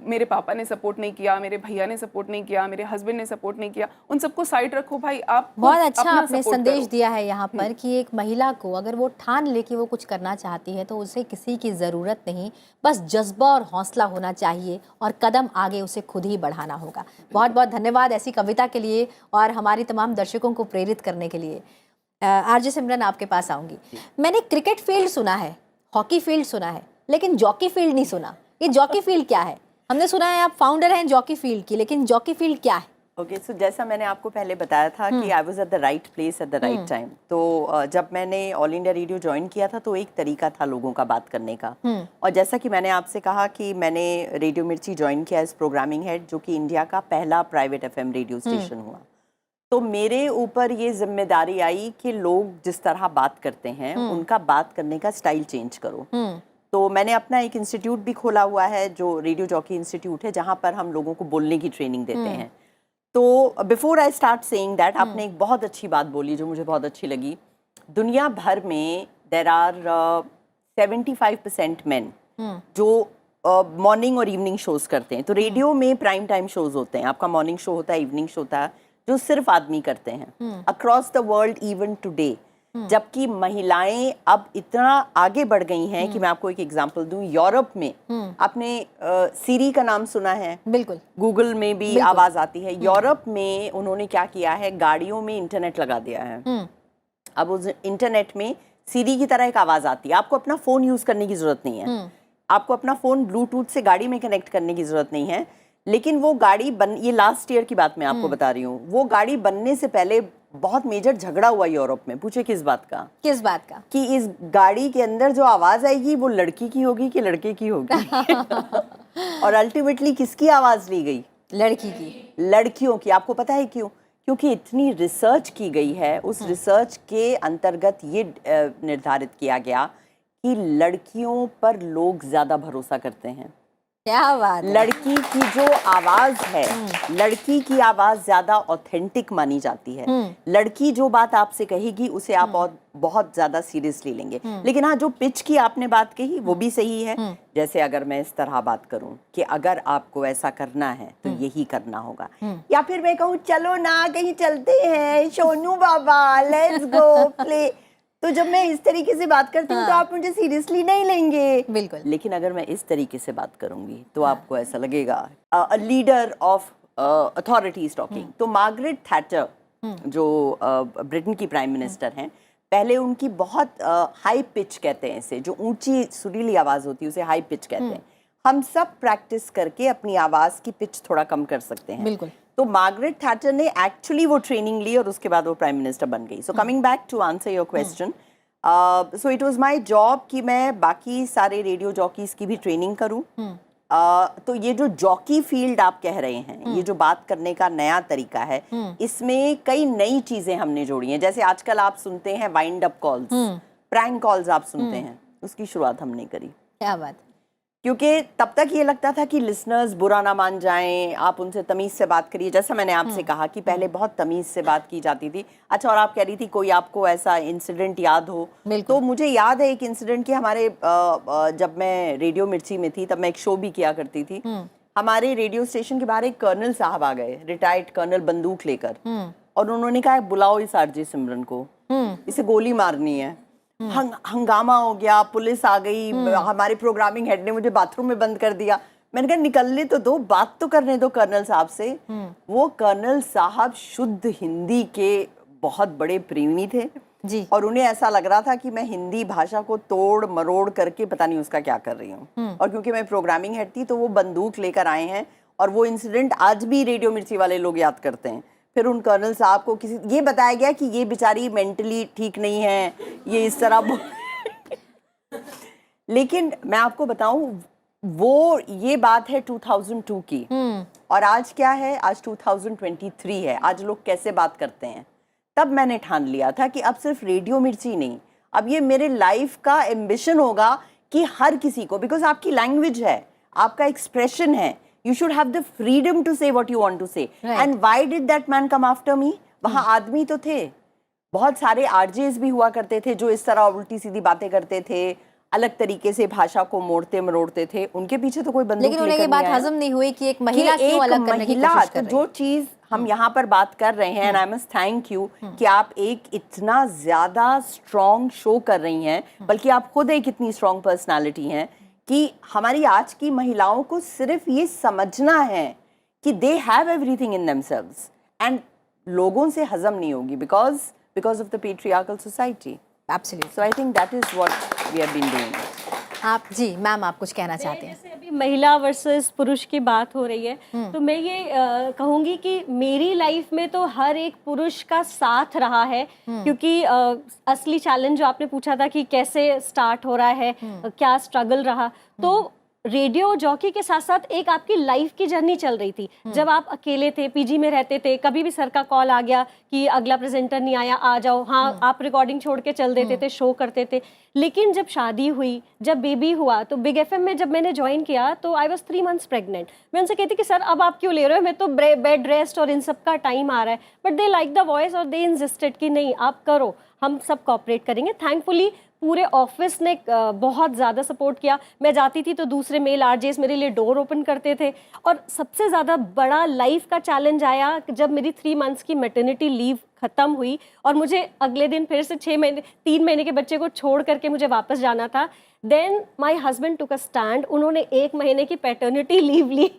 Speaker 4: मेरे पापा ने सपोर्ट नहीं किया, मेरे भैया ने सपोर्ट नहीं किया, मेरे हस्बैंड ने सपोर्ट नहीं किया, उन सबको साइड रखो भाई। आप
Speaker 2: बहुत अच्छा आपने संदेश दिया है यहाँ पर कि एक महिला को अगर वो ठान ले कि वो कुछ करना चाहती है तो उसे किसी की ज़रूरत नहीं, बस जज्बा और हौसला होना चाहिए और कदम आगे उसे खुद ही बढ़ाना होगा। बहुत बहुत धन्यवाद ऐसी कविता के लिए और हमारी तमाम दर्शकों को प्रेरित करने के लिए। आरजे सिमरन, आपके पास आऊँगी। मैंने क्रिकेट फील्ड सुना है, हॉकी फील्ड सुना है, लेकिन जॉकी फील्ड नहीं सुना। ये जॉकी फील्ड क्या है? हमने सुना है आप फाउंडर हैं जॉकी फील्ड की, लेकिन जॉकी फील्ड क्या है?
Speaker 5: ओके, सो जैसा मैंने आपको पहले बताया था कि I was at the right place at the right time. तो जब मैंने ऑल इंडिया रेडियो ज्वाइन किया था तो एक तरीका था लोगों का बात करने का। और जैसा कि मैंने आपसे कहा कि मैंने रेडियो मिर्ची ज्वाइन किया एज प्रोग्रामिंग हेड, जो कि इंडिया का पहला प्राइवेट FM रेडियो स्टेशन हुआ। तो मेरे ऊपर ये जिम्मेदारी आई कि लोग जिस तरह बात करते हैं उनका बात करने का स्टाइल चेंज करो। तो मैंने अपना एक इंस्टीट्यूट भी खोला हुआ है जो रेडियो जॉकी इंस्टीट्यूट है, जहाँ पर हम लोगों को बोलने की ट्रेनिंग देते हैं। तो before I start saying that, आपने एक बहुत अच्छी बात बोली जो मुझे बहुत अच्छी लगी। दुनिया भर में देर आर 75% मेन जो मॉर्निंग और इवनिंग शोज करते हैं। तो रेडियो में प्राइम टाइम शोज होते हैं, आपका मॉर्निंग शो होता है, इवनिंग शो होता है, जो सिर्फ आदमी करते हैं across the world even today. जबकि महिलाएं अब इतना आगे बढ़ गई हैं कि मैं आपको एक एग्जांपल दूं। यूरोप में आपने सीरी का नाम सुना है?
Speaker 2: बिल्कुल।
Speaker 5: गूगल में भी आवाज आती है। यूरोप में उन्होंने क्या किया है, गाड़ियों में इंटरनेट लगा दिया है। अब उस इंटरनेट में सीरी की तरह एक आवाज आती है। आपको अपना फोन यूज करने की जरूरत नहीं है, आपको अपना फोन ब्लूटूथ से गाड़ी में कनेक्ट करने की जरूरत नहीं है। लेकिन वो गाड़ी ये लास्ट ईयर की बात मैं आपको बता रही हूँ, वो गाड़ी बनने से पहले बहुत मेजर झगड़ा हुआ यूरोप में। पूछे किस बात का?
Speaker 2: किस बात का? कि
Speaker 5: इस गाड़ी के अंदर जो आवाज आएगी वो लड़की की होगी कि लड़के की होगी। और अल्टीमेटली किसकी आवाज ली गई?
Speaker 2: लड़की की,
Speaker 5: लड़कियों की। आपको पता है क्यों? क्योंकि इतनी रिसर्च की गई है। उस रिसर्च के अंतर्गत ये निर्धारित किया गया कि लड़कियों पर लोग ज्यादा भरोसा करते हैं।
Speaker 2: क्या बात है?
Speaker 5: लड़की की जो आवाज है, लड़की की आवाज ज्यादा ऑथेंटिक मानी जाती है। लड़की जो बात आपसे कहेगी उसे आप बहुत ज्यादा सीरियसली लेंगे। लेकिन हाँ, जो पिच की आपने बात कही वो भी सही है। जैसे अगर मैं इस तरह बात करूं कि अगर आपको ऐसा करना है तो यही करना होगा, या फिर मैं कहूँ चलो ना कहीं चलते हैं सोनू बाबा, लेट्स गो प्ले, तो जब मैं इस तरीके से बात करती हूँ तो आप मुझे सीरियसली नहीं लेंगे।
Speaker 2: बिल्कुल।
Speaker 5: लेकिन अगर मैं इस तरीके से बात करूंगी तो आपको ऐसा लगेगा a leader of authorities talking. तो मार्गरेट थैचर जो ब्रिटेन की प्राइम मिनिस्टर हैं, पहले उनकी बहुत हाई पिच कहते हैं इसे, जो ऊंची सुरीली आवाज होती है उसे हाई पिच कहते हैं। हम सब प्रैक्टिस करके अपनी आवाज की पिच थोड़ा कम कर सकते हैं।
Speaker 2: बिल्कुल।
Speaker 5: तो मार्गरेट थैचर ने एक्चुअली वो ट्रेनिंग ली और उसके बाद वो प्राइम मिनिस्टर बन गई। So coming back to answer your question, so it was my job कि मैं बाकी सारे रेडियो जॉकीज की भी ट्रेनिंग करूं। तो ये जो जॉकी फील्ड आप कह रहे हैं, ये जो बात करने का नया तरीका है, इसमें कई नई चीजें हमने जोड़ी हैं। जैसे आजकल आप सुनते हैं wind up calls, prank calls आप सुनते हैं, उसकी शुरुआत हमने करी।
Speaker 2: क्या बात।
Speaker 5: क्योंकि तब तक ये लगता था कि लिसनर्स बुरा ना मान जाएं, आप उनसे तमीज से बात करिए। जैसा मैंने आपसे कहा कि पहले बहुत तमीज से बात की जाती थी। अच्छा, और आप कह रही थी कोई आपको ऐसा इंसिडेंट याद हो, तो मुझे याद है एक इंसिडेंट कि हमारे जब मैं रेडियो मिर्ची में थी तब मैं एक शो भी किया करती थी। हमारे रेडियो स्टेशन के बाहर एक कर्नल साहब आ गए, रिटायर्ड कर्नल, बंदूक लेकर, और उन्होंने कहा बुलाओ इस आरजे सिमरन को, इसे गोली मारनी है। हंगामा हो गया, पुलिस आ गई, हमारे प्रोग्रामिंग हेड ने मुझे बाथरूम में बंद कर दिया। मैंने कहा निकलने तो दो, बात तो करने दो कर्नल साहब से। वो कर्नल साहब शुद्ध हिंदी के बहुत बड़े प्रेमी थे
Speaker 2: जी।
Speaker 5: और उन्हें ऐसा लग रहा था कि मैं हिंदी भाषा को तोड़ मरोड़ करके पता नहीं उसका क्या कर रही हूँ। और क्योंकि मैं प्रोग्रामिंग हेड थी तो वो बंदूक लेकर आए हैं, और वो इंसिडेंट आज भी रेडियो मिर्ची वाले लोग याद करते हैं। फिर उन कर्नल साहब को ये बताया गया कि ये बेचारी मेंटली ठीक नहीं है, ये इस तरह लेकिन मैं आपको बताऊं, वो ये बात है 2002 की, और आज क्या है, आज 2023 है। आज लोग कैसे बात करते हैं। तब मैंने ठान लिया था कि अब सिर्फ रेडियो मिर्ची नहीं, अब ये मेरे लाइफ का एम्बिशन होगा कि हर किसी को, बिकॉज आपकी लैंग्वेज है, आपका एक्सप्रेशन है, you should have the freedom to say what you want to say.
Speaker 2: Right.
Speaker 5: And why did that man come after me? वहाँ आदमी तो थे, बहुत सारे आरजेस भी हुआ करते थे जो इस तरह उल्टी सीधी बातें करते थे, अलग तरीके से भाषा को मोड़ते मरोड़ते थे। उनके पीछे तो कोई बंदूक
Speaker 2: लेकिन उन्हें ये बात हजम नहीं हुई कि एक महिला क्यों अलग करने की कोशिश कर रही है।
Speaker 5: जो चीज हम यहाँ पर बात कर रहे हैं, and I must thank you कि आप एक इतना ज्यादा स्ट्रॉन्ग शो कर रही हैं, बल्कि आप खुद एक इतनी स्ट्रॉन्ग पर्सनालिटी हैं कि हमारी आज की महिलाओं को सिर्फ ये समझना है कि they have everything in themselves, and लोगों से हजम नहीं होगी because of the patriarchal society.
Speaker 2: Absolutely.
Speaker 5: So I think that is what we have been doing.
Speaker 2: आप जी मैम, आप कुछ कहना चाहते हैं?
Speaker 3: जैसे अभी महिला वर्सेस पुरुष की बात हो रही है, तो मैं ये कहूँगी कि मेरी लाइफ में तो हर एक पुरुष का साथ रहा है, क्योंकि असली चैलेंज जो आपने पूछा था कि कैसे स्टार्ट हो रहा है, क्या स्ट्रगल रहा, तो रेडियो जॉकी के साथ साथ एक आपकी लाइफ की जर्नी चल रही थी। जब आप अकेले थे, पीजी में रहते थे, कभी भी सर का कॉल आ गया कि अगला प्रेजेंटर नहीं आया, आ जाओ, हाँ, आप रिकॉर्डिंग छोड़ के चल देते थे, शो करते थे। लेकिन जब शादी हुई, जब बेबी हुआ, तो बिग एफएम में जब मैंने ज्वाइन किया तो आई वाज 3 months प्रेग्नेंट। मैं उनसे कहती कि सर अब आप क्यों ले रहे हो, मैं तो बेड रेस्ट और इन सब का टाइम आ रहा है, but they like the voice और दे इंसिस्टेड कि नहीं आप करो, हम सब कोऑपरेट करेंगे। थैंकफुली पूरे ऑफिस ने बहुत ज़्यादा सपोर्ट किया। मैं जाती थी तो दूसरे मेल आरजेस मेरे लिए डोर ओपन करते थे। और सबसे ज़्यादा बड़ा लाइफ का चैलेंज आया जब मेरी 3 months की मैटरनिटी लीव ख़त्म हुई और मुझे अगले दिन फिर से 3 महीने के बच्चे को छोड़ करके मुझे वापस जाना था। Then my husband took a stand, उन्होंने 1 महीने की पैटर्निटी लीव ली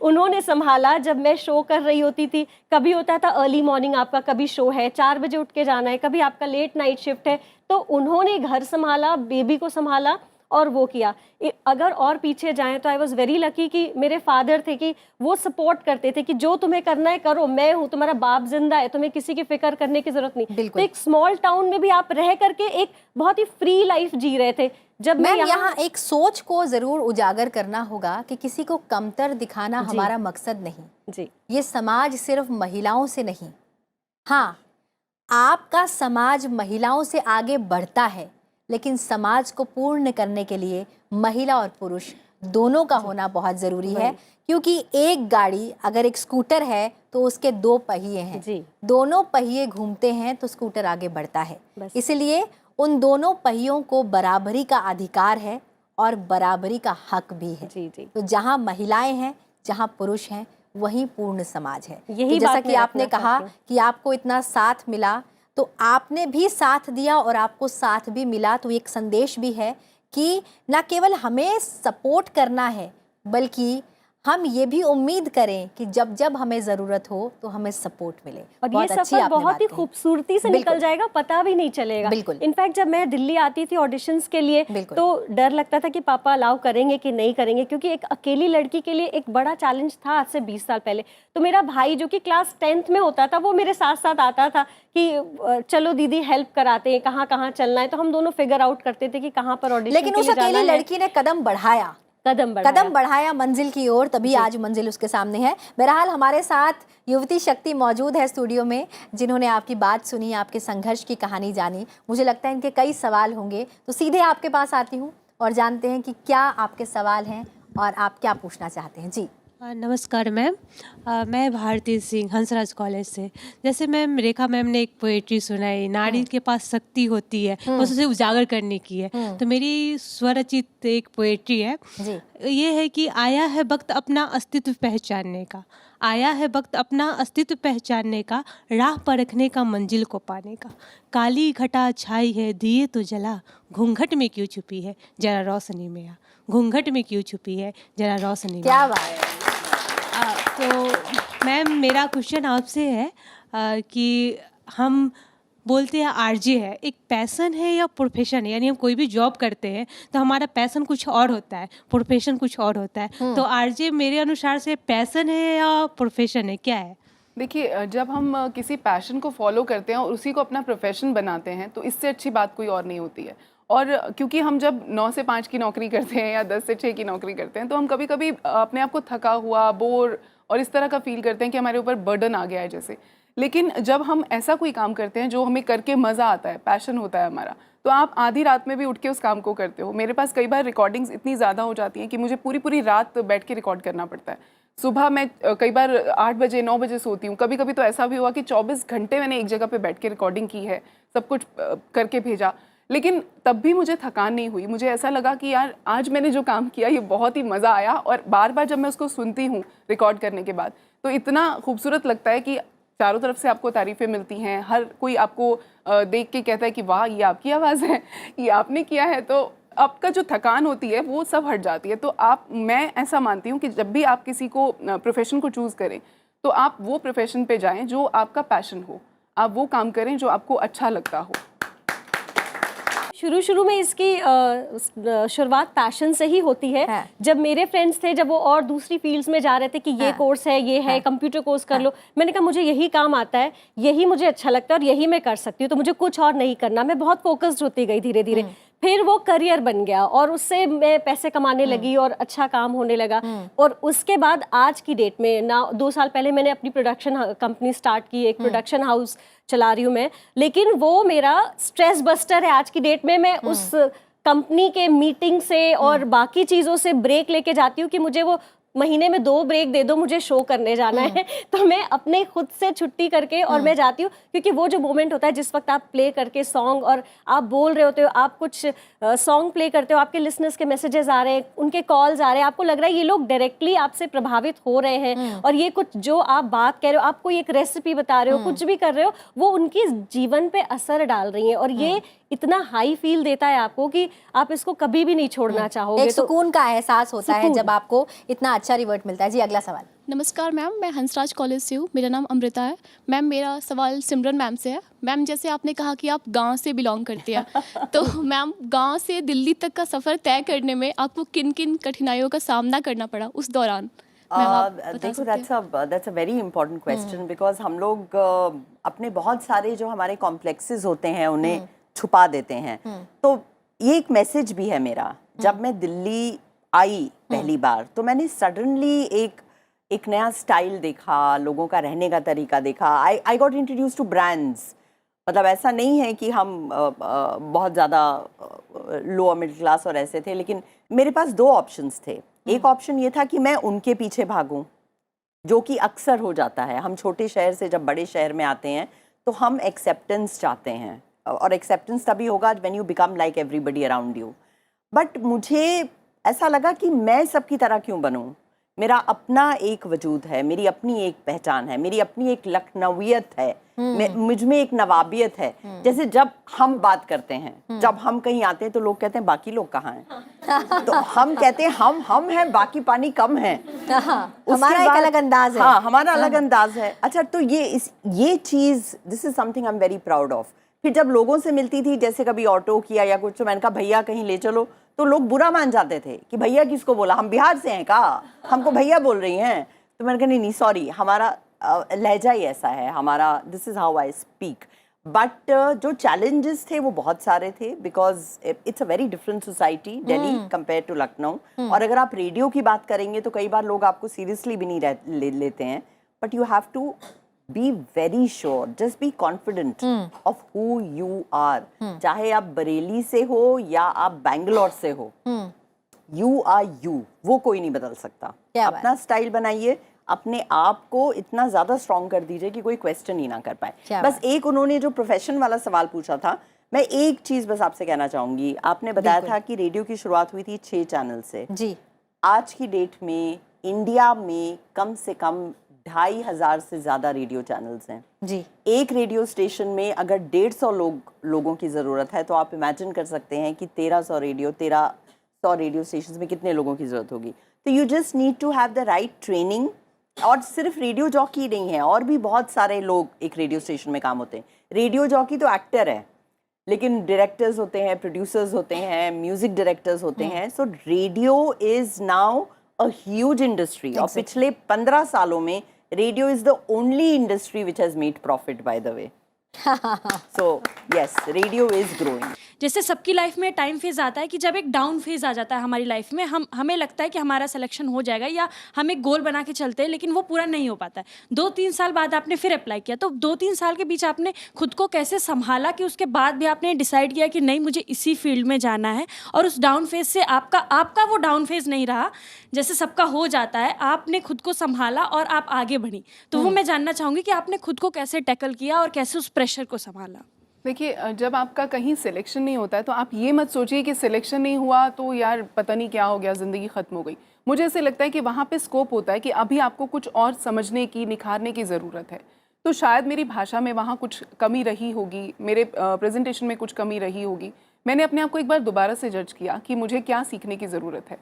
Speaker 3: उन्होंने संभाला जब मैं शो कर रही होती थी। कभी होता था अर्ली मॉर्निंग आपका, कभी शो है 4 बजे उठ के जाना है, कभी आपका लेट नाइट शिफ्ट है, तो उन्होंने घर संभाला, बेबी को संभाला और वो किया। अगर और पीछे जाएं तो आई वॉज वेरी लकी कि मेरे फादर थे कि वो सपोर्ट करते थे कि जो तुम्हें करना है करो, मैं हूँ, तुम्हारा बाप जिंदा है, तुम्हें किसी की फिक्र करने की जरूरत नहीं। तो एक स्मॉल टाउन में भी आप रह करके एक बहुत ही फ्री लाइफ जी रहे थे। जब मैं
Speaker 2: यहाँ एक सोच को जरूर उजागर करना होगा कि किसी को कमतर दिखाना हमारा मकसद नहीं
Speaker 3: जी।
Speaker 2: ये समाज सिर्फ महिलाओं से नहीं, हाँ आपका समाज महिलाओं से आगे बढ़ता है, लेकिन समाज को पूर्ण करने के लिए महिला और पुरुष दोनों का होना बहुत ज़रूरी है। क्योंकि एक गाड़ी अगर एक स्कूटर है तो उसके 2 पहिए हैं
Speaker 3: जी।
Speaker 2: दोनों पहिए घूमते हैं तो स्कूटर आगे बढ़ता है। इसलिए उन दोनों पहियों को बराबरी का अधिकार है और बराबरी का हक भी है।
Speaker 3: जी जी।
Speaker 2: तो जहाँ महिलाएं हैं, जहाँ पुरुष हैं, वहीं पूर्ण समाज है।
Speaker 3: यही
Speaker 2: तो जैसा
Speaker 3: बात
Speaker 2: कि
Speaker 3: मैं
Speaker 2: आपने
Speaker 3: रखना
Speaker 2: कहा
Speaker 3: चाहती हूँ।
Speaker 2: कि आपको इतना साथ मिला, तो आपने भी साथ दिया और आपको साथ भी मिला, तो एक संदेश भी है कि ना केवल हमें सपोर्ट करना है बल्कि हम ये भी उम्मीद करें कि जब जब हमें ज़रूरत हो तो हमें सपोर्ट मिले।
Speaker 3: और ये
Speaker 2: बहुत अच्छी
Speaker 3: सफर
Speaker 2: आपने
Speaker 3: बहुत
Speaker 2: बात
Speaker 3: ही
Speaker 2: कही।
Speaker 3: खूबसूरती से
Speaker 2: बिल्कुल।
Speaker 3: निकल जाएगा, पता भी नहीं चलेगा।
Speaker 2: बिल्कुल।
Speaker 3: इनफैक्ट जब मैं दिल्ली आती थी ऑडिशंस के लिए
Speaker 2: बिल्कुल।
Speaker 3: तो डर लगता था कि पापा अलाउ करेंगे कि नहीं करेंगे, क्योंकि एक अकेली लड़की के लिए एक बड़ा चैलेंज था आज से 20 साल पहले। तो मेरा भाई जो कि क्लास 10th में होता था वो मेरे साथ साथ आता था कि चलो दीदी हेल्प कराते हैं, कहाँ कहाँ चलना है। तो हम दोनों फिगर आउट करते थे कि कहाँ पर ऑडिशन
Speaker 2: लेकिन
Speaker 3: के
Speaker 2: उस
Speaker 3: लिए जाना
Speaker 2: अकेली
Speaker 3: है।
Speaker 2: लड़की ने कदम बढ़ाया,
Speaker 3: कदम
Speaker 2: कदम बढ़ाया मंजिल की ओर, तभी आज मंजिल उसके सामने है। बहरहाल हमारे साथ युवती शक्ति मौजूद है स्टूडियो में, जिन्होंने आपकी बात सुनी, आपके संघर्ष की कहानी जानी। मुझे लगता है इनके कई सवाल होंगे, तो सीधे आपके पास आती हूँ और जानते हैं कि क्या आपके सवाल हैं और आप क्या पूछना चाहते हैं। जी
Speaker 6: नमस्कार मैम, मैं भारती सिंह हंसराज कॉलेज से। जैसे मैम रेखा मैम ने एक पोएट्री सुनाई, नारी के पास शक्ति होती है, बस उसे उजागर करने की है। तो मेरी स्वरचित एक पोएट्री है,
Speaker 2: जी
Speaker 6: ये है कि आया है वक्त अपना अस्तित्व पहचानने का, आया है वक्त अपना अस्तित्व पहचानने का, राह परखने का, मंजिल को पाने का। काली घटा छाई है, दिए तो जला, घूंघट में क्यों छुपी है, जरा रोशनी में आ, घूंघट में क्यों छुपी है, जरा रोशनी में
Speaker 2: क्या
Speaker 6: आ।
Speaker 2: बात है।
Speaker 6: तो मैम मेरा क्वेश्चन आपसे है कि हम बोलते हैं आरजे है, एक पैसन है या प्रोफेशन है? यानी हम कोई भी जॉब करते हैं तो हमारा पैसन कुछ और होता है, प्रोफेशन कुछ और होता है। तो आरजे मेरे अनुसार से पैसन है या प्रोफेशन है, क्या है?
Speaker 4: देखिए, जब हम किसी पैशन को फॉलो करते हैं और उसी को अपना प्रोफेशन बनाते हैं तो इससे अच्छी बात कोई और नहीं होती है। और क्योंकि हम जब 9 से 5 की नौकरी करते हैं या 10 से 6 की नौकरी करते हैं तो हम कभी कभी अपने आप को थका हुआ, बोर और इस तरह का फील करते हैं कि हमारे ऊपर बर्डन आ गया है जैसे। लेकिन जब हम ऐसा कोई काम करते हैं जो हमें करके मज़ा आता है, पैशन होता है हमारा, तो आप आधी रात में भी उठ के उस काम को करते हो। मेरे पास कई बार रिकॉर्डिंग्स इतनी ज़्यादा हो जाती हैं कि मुझे पूरी पूरी रात बैठ के रिकॉर्ड करना पड़ता है। सुबह मैं कई बार 8 बजे 9 बजे सोती हूँ। कभी कभी तो ऐसा भी हुआ कि 24 घंटे मैंने एक जगह पे बैठ के रिकॉर्डिंग की है, सब कुछ करके भेजा, लेकिन तब भी मुझे थकान नहीं हुई। मुझे ऐसा लगा कि यार आज मैंने जो काम किया ये बहुत ही मज़ा आया। और बार बार जब मैं उसको सुनती हूँ रिकॉर्ड करने के बाद तो इतना खूबसूरत लगता है कि चारों तरफ से आपको तारीफ़ें मिलती हैं, हर कोई आपको देख के कहता है कि वाह ये आपकी आवाज़ है, ये आपने किया है। तो आपका जो थकान होती है वो सब हट जाती है। तो मैं ऐसा मानती हूँ कि जब भी आप किसी को प्रोफेशन को चूज़ करें तो आप वो प्रोफेशन पे जाएं जो आपका पैशन हो, आप वो काम करें जो आपको अच्छा लगता हो।
Speaker 3: शुरू में इसकी शुरुआत पैशन से ही होती है।
Speaker 2: हाँ।
Speaker 3: जब मेरे फ्रेंड्स थे, जब वो और दूसरी फील्ड्स में जा रहे थे कि ये कोर्स है, ये है, कंप्यूटर कोर्स कर लो, मैंने कहा मुझे यही काम आता है, यही मुझे अच्छा लगता है और यही मैं कर सकती हूँ, तो मुझे कुछ और नहीं करना। मैं बहुत फोकस्ड होती गई धीरे धीरे। फिर वो करियर बन गया और उससे मैं पैसे कमाने लगी और अच्छा काम होने लगा। और उसके बाद आज की डेट में ना 2 साल पहले मैंने अपनी प्रोडक्शन कंपनी स्टार्ट की, एक प्रोडक्शन हाउस चला रही हूँ मैं। लेकिन वो मेरा स्ट्रेस बस्टर है आज की डेट में। मैं उस कंपनी के मीटिंग से और बाकी चीज़ों से ब्रेक लेके जाती हूँ कि मुझे वो महीने में 2 ब्रेक दे दो, मुझे शो करने जाना है। तो मैं अपने खुद से छुट्टी करके और मैं जाती हूँ, क्योंकि वो जो मोमेंट होता है जिस वक्त आप प्ले करके सॉन्ग और आप बोल रहे होते हो, आप कुछ सॉन्ग प्ले करते हो, आपके लिसनर्स के मैसेजेस आ रहे हैं, उनके कॉल्स आ रहे हैं, आपको लग रहा है ये लोग डायरेक्टली आपसे प्रभावित हो रहे हैं और ये कुछ जो आप बात कह रहे हो, आप कोई एक रेसिपी बता रहे हो, कुछ भी कर रहे हो, वो उनकी जीवन पे असर डाल रही है। और ये इतना हाई फील देता है आपको कि आप इसको कभी भी नहीं छोड़ना चाहोगे।
Speaker 2: एक सुकून का एहसास होता है जब आपको इतना अच्छा रिवर्ट मिलता है। जी अगला सवाल।
Speaker 7: नमस्कार मैम, मैं हंसराज कॉलेज से हूँ। मेरा नाम अमृता है। मैम मेरा सवाल सिमरन मैम से है। मैम जैसे आपने कहा कि आप गांव से बिलोंग करती हैं, तो मैम गांव से दिल्ली तक का सफ़र तय करने में आपको किन किन कठिनाइयों का सामना करना पड़ा उस दौरान?
Speaker 5: देखो, that's a very important question because हम लोग अपने बहुत सारे जो हमारे कॉम्प्लेक्सेस होते हैं उन्हें छुपा देते हैं। तो ये एक मैसेज भी है मेरा। जब मैं दिल्ली आई पहली बार तो मैंने सडनली एक नया स्टाइल देखा, लोगों का रहने का तरीका देखा। I got introduce to brands. मतलब ऐसा नहीं है कि हम बहुत ज़्यादा लोअर मिडिल क्लास और ऐसे थे, लेकिन मेरे पास 2 ऑप्शंस थे। एक ऑप्शन ये था कि मैं उनके पीछे भागूं, जो कि अक्सर हो जाता है। हम छोटे शहर से जब बड़े शहर में आते हैं तो हम एक्सेप्टेंस चाहते हैं, और एक्सेप्टेंस तभी होगा when you become like everybody around you. But मुझे ऐसा लगा कि मैं सबकी तरह क्यों बनूं, मेरा अपना एक वजूद है, मेरी अपनी एक पहचान है, मेरी अपनी एक लखनवियत है, मुझ में एक नवाबियत है। जैसे जब हम बात करते हैं, जब हम कहीं आते हैं तो लोग कहते हैं बाकी लोग कहाँ हैं, तो हम कहते हैं हम हैं, बाकी पानी कम है।
Speaker 2: हमारा एक अलग अंदाज है।
Speaker 5: हाँ, हमारा अलग अंदाज है। अच्छा, तो ये चीज, this is something I am very proud of. फिर जब लोगों से मिलती थी, जैसे कभी ऑटो किया या कुछ, तो मैंने कहा भैया कहीं ले चलो, तो लोग बुरा मान जाते थे कि भैया किसको बोला, हम बिहार से हैं का, हमको भैया बोल रही हैं। तो मैंने कहा नहीं सॉरी, हमारा लहजा ही ऐसा है, हमारा this is how I speak. But जो चैलेंजेस थे वो बहुत सारे थे, because it's a very different society Delhi compare to Lucknow. और अगर आप रेडियो की बात करेंगे तो कई बार लोग आपको सीरियसली भी नहीं लेते हैं, but you have to be very sure, just be confident of who you are. चाहे आप बरेली से हो या आप बैंगलोर से हो, यू आर यू, वो कोई नहीं बदल सकता। अपना स्टाइल बनाइए, अपने आप को इतना ज्यादा स्ट्रॉन्ग कर दीजिए कि कोई क्वेश्चन ही ना कर पाए। बस एक उन्होंने जो प्रोफेशन वाला सवाल पूछा था, मैं एक चीज बस आपसे कहना चाहूंगी। आपने बताया था कि रेडियो की शुरुआत हुई थी 6 चैनल से
Speaker 2: जी।
Speaker 5: आज की डेट में इंडिया में कम से कम 2500 से ज्यादा रेडियो चैनल्स हैं
Speaker 2: जी।
Speaker 5: एक रेडियो स्टेशन में अगर 150 लोगों की जरूरत है, तो आप इमेजिन कर सकते हैं कि 1300 रेडियो स्टेशन में कितने लोगों की जरूरत होगी। तो you just need to have the right training. और सिर्फ रेडियो जॉकी नहीं है, और भी बहुत सारे लोग एक रेडियो स्टेशन में काम होते हैं। रेडियो जॉकी तो एक्टर है, लेकिन डायरेक्टर्स होते हैं, प्रोड्यूसर्स होते हैं, म्यूजिक डायरेक्टर्स होते हैं। So radio is now a huge industry. और पिछले 15 सालों में radio is the only industry which has made profit, by the way. So yes, radio is growing.
Speaker 8: जैसे सबकी लाइफ में टाइम फेज आता है कि जब एक डाउन फेज आ जाता है हमारी लाइफ में, हमें लगता है कि हमारा सिलेक्शन हो जाएगा या हम एक गोल बना के चलते हैं, लेकिन वो पूरा नहीं हो पाता है। 2-3 साल बाद आपने फिर अप्लाई किया, तो 2-3 साल के बीच आपने खुद को कैसे संभाला कि उसके बाद भी आपने डिसाइड किया कि नहीं मुझे इसी फील्ड में जाना है, और उस डाउन फेज से आपका वो डाउन फेज नहीं रहा जैसे सबका हो जाता है, आपने खुद को संभाला और आप आगे बढ़ी। तो वो मैं जानना चाहूँगी कि आपने खुद को कैसे टैकल किया और कैसे उस प्रेशर को संभाला।
Speaker 4: देखिए, जब आपका कहीं सिलेक्शन नहीं होता है तो आप ये मत सोचिए कि सिलेक्शन नहीं हुआ तो यार पता नहीं क्या हो गया, ज़िंदगी ख़त्म हो गई। मुझे ऐसे लगता है कि वहाँ पे स्कोप होता है कि अभी आपको कुछ और समझने की, निखारने की ज़रूरत है। तो शायद मेरी भाषा में वहाँ कुछ कमी रही होगी, मेरे प्रेजेंटेशन में कुछ कमी रही होगी। मैंने अपने आप को एक बार दोबारा से जज किया कि मुझे क्या सीखने की ज़रूरत है।